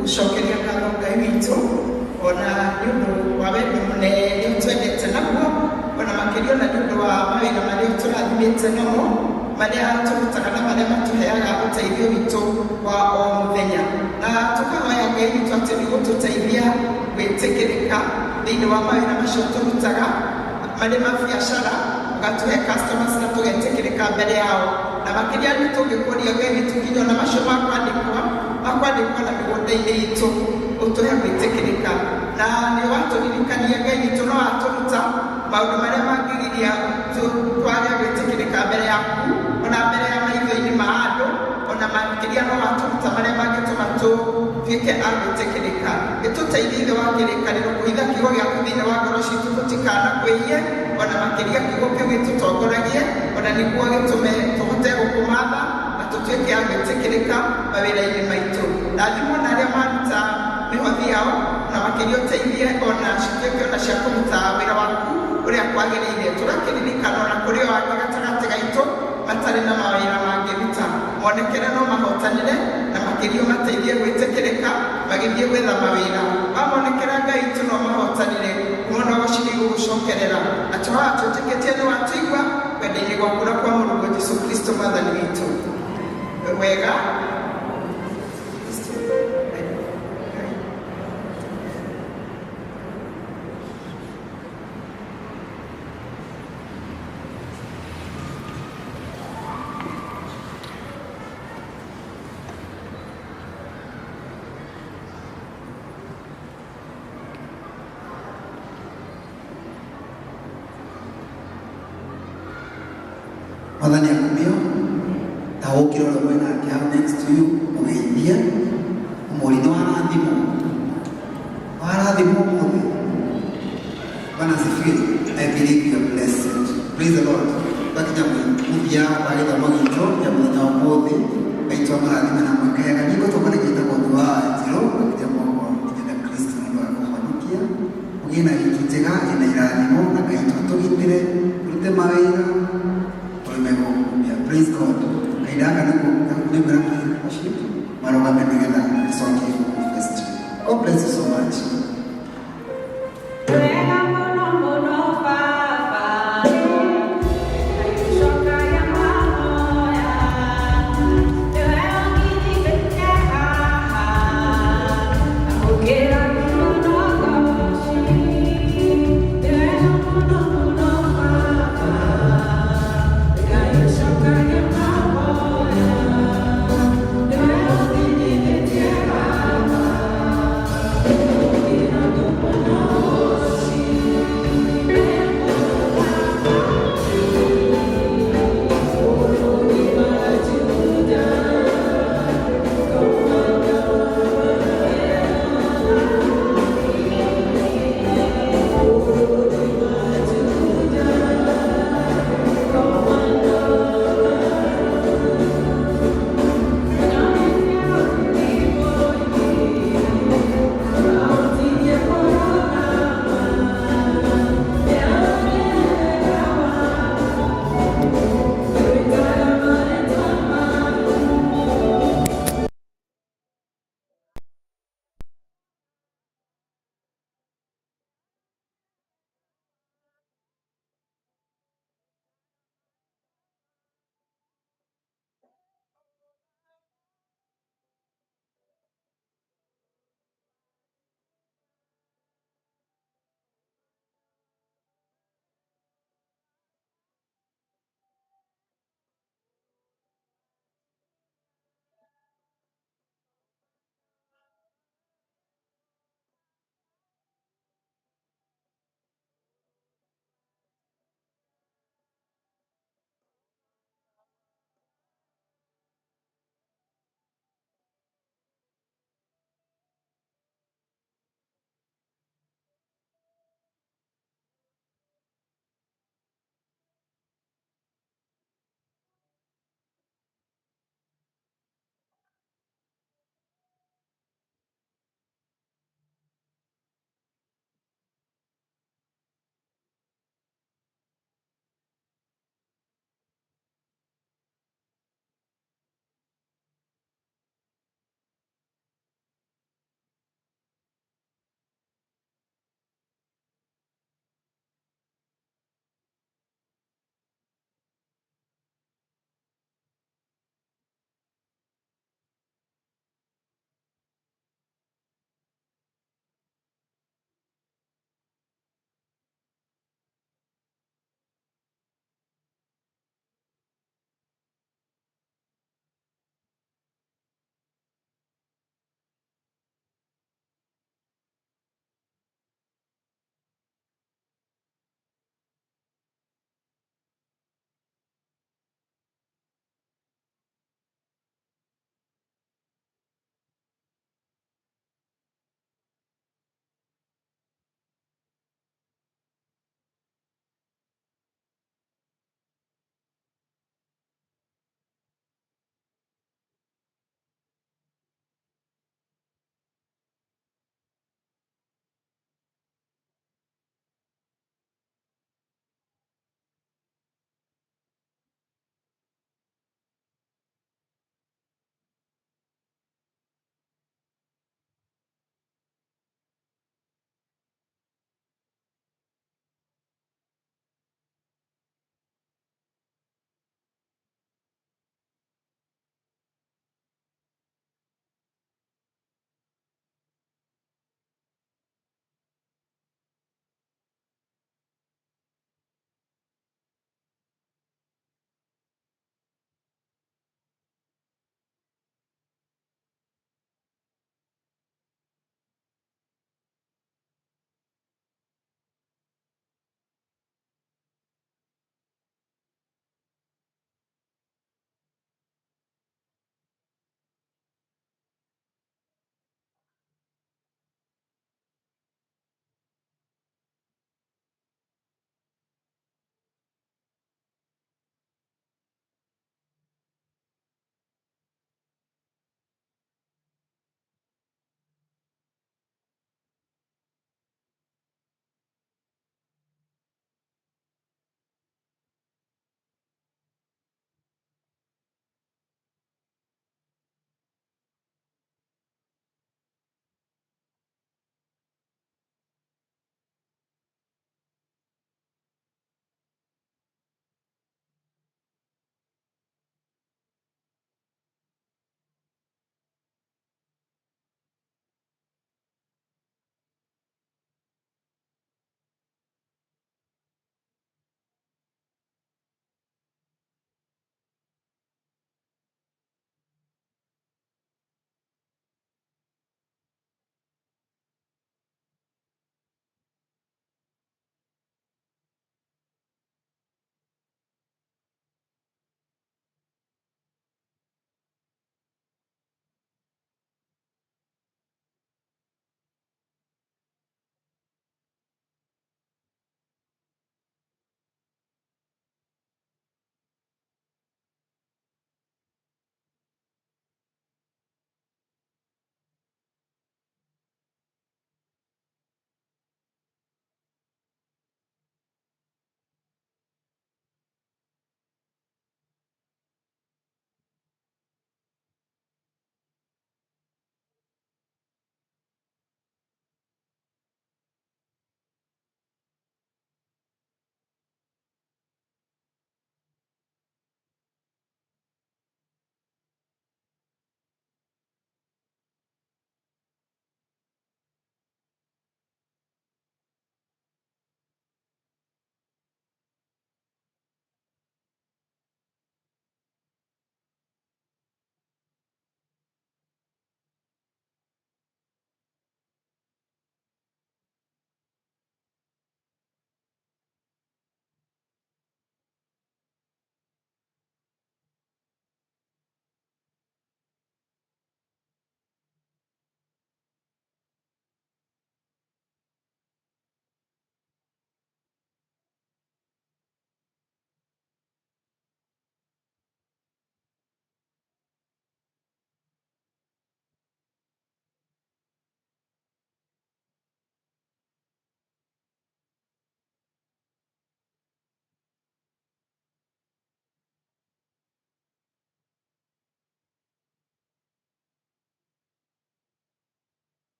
gũcokeria ngatho Ngai witũ ona nĩ ũndũ wa wendo mũnene ũtwendete naguo ona makĩria ona nĩ ũndũ wa mawĩra marĩa tũrathimĩte namo marĩa tũrutaga na marĩa matũheaga ũteithio witũ wa o mũthenya na tũkahoya Ngai witũ atĩ nĩ gũtũteithia gwĩtĩkĩrĩka thĩinĩ wa mawĩra macio tũrutaga marĩ ma biacara ũgatũhe customers na tũgetĩkĩrĩka mbere yao na makĩria nĩ tũngĩkũria Ngai witũ nginya ona macio makwandĩkwo na mĩgũnda-inĩ itũ ũtũhe gwĩtĩkĩrĩka na nĩ watũririkania Ngai witũ no watũruta maũndũ marĩa mangĩgiria twage gwĩtĩkĩrĩka mbere yaku ona mbere ya maitho-inĩ ma andũ ona makĩria no watũruta marĩa mangĩtũma tũtuĩke a gwĩtĩkĩrĩka. Gĩtũteithie Ithe wa kĩrĩkanĩro kũhitha kiugo gĩaku thĩinĩ wa ngoro citũ tũtikanakwĩhie ona makĩria kiugo kĩu gĩtũtongoragie ona nĩguo gĩtũme tũhote gũkũmatha na tũtuĩke a gwĩtĩkĩrĩka mawĩra-inĩ maitũ. Rathimwo na arĩa maruta mĩhothi yao na makĩria ũteithie ona cituĩke ona cia kũruta wĩra waku ũrĩa kwagĩrĩire. Tũrakĩririkana ona kũrĩ o angĩ gatagatĩ gaitũ matarĩ na mawĩra mangĩruta, monekere no mahotanĩre na makĩria mateithie gwĩtĩkĩrĩka magĩthiĩ gwetha mawĩra. Wamonekera Ngai witũ no mahotanĩre kumona ũgociri gũgũcokerera na tũhaha twĩtĩkĩtie nĩ watũigua kwenda-inĩ gwaku na kwa Mũrungu Jesũ Kristo Mwathani witũ. Wega Mwathani akumio taũkĩra ũrĩa mwena ake hau next to you mũgeithie ũmũri nĩ warathimwo mũthĩ. Bwana asifiwe. I believe you are blessed. Praise the Lord. Bakija mũthia wa gĩthomo gitũ ya mũthenya wa ũmũthĩ gaitũ amarathime na mwekega nĩguo tũkũrĩkĩte mũndũ wa njĩro bakija mwako nĩgetha Kristo nĩ wa kũhonokia mũgĩe na wiki njega ĩna irathimo na Ngai tũtũgitĩre tũrute mawĩra. Praise God. Kaidaka niko worship. Marogame together. God bless you so much.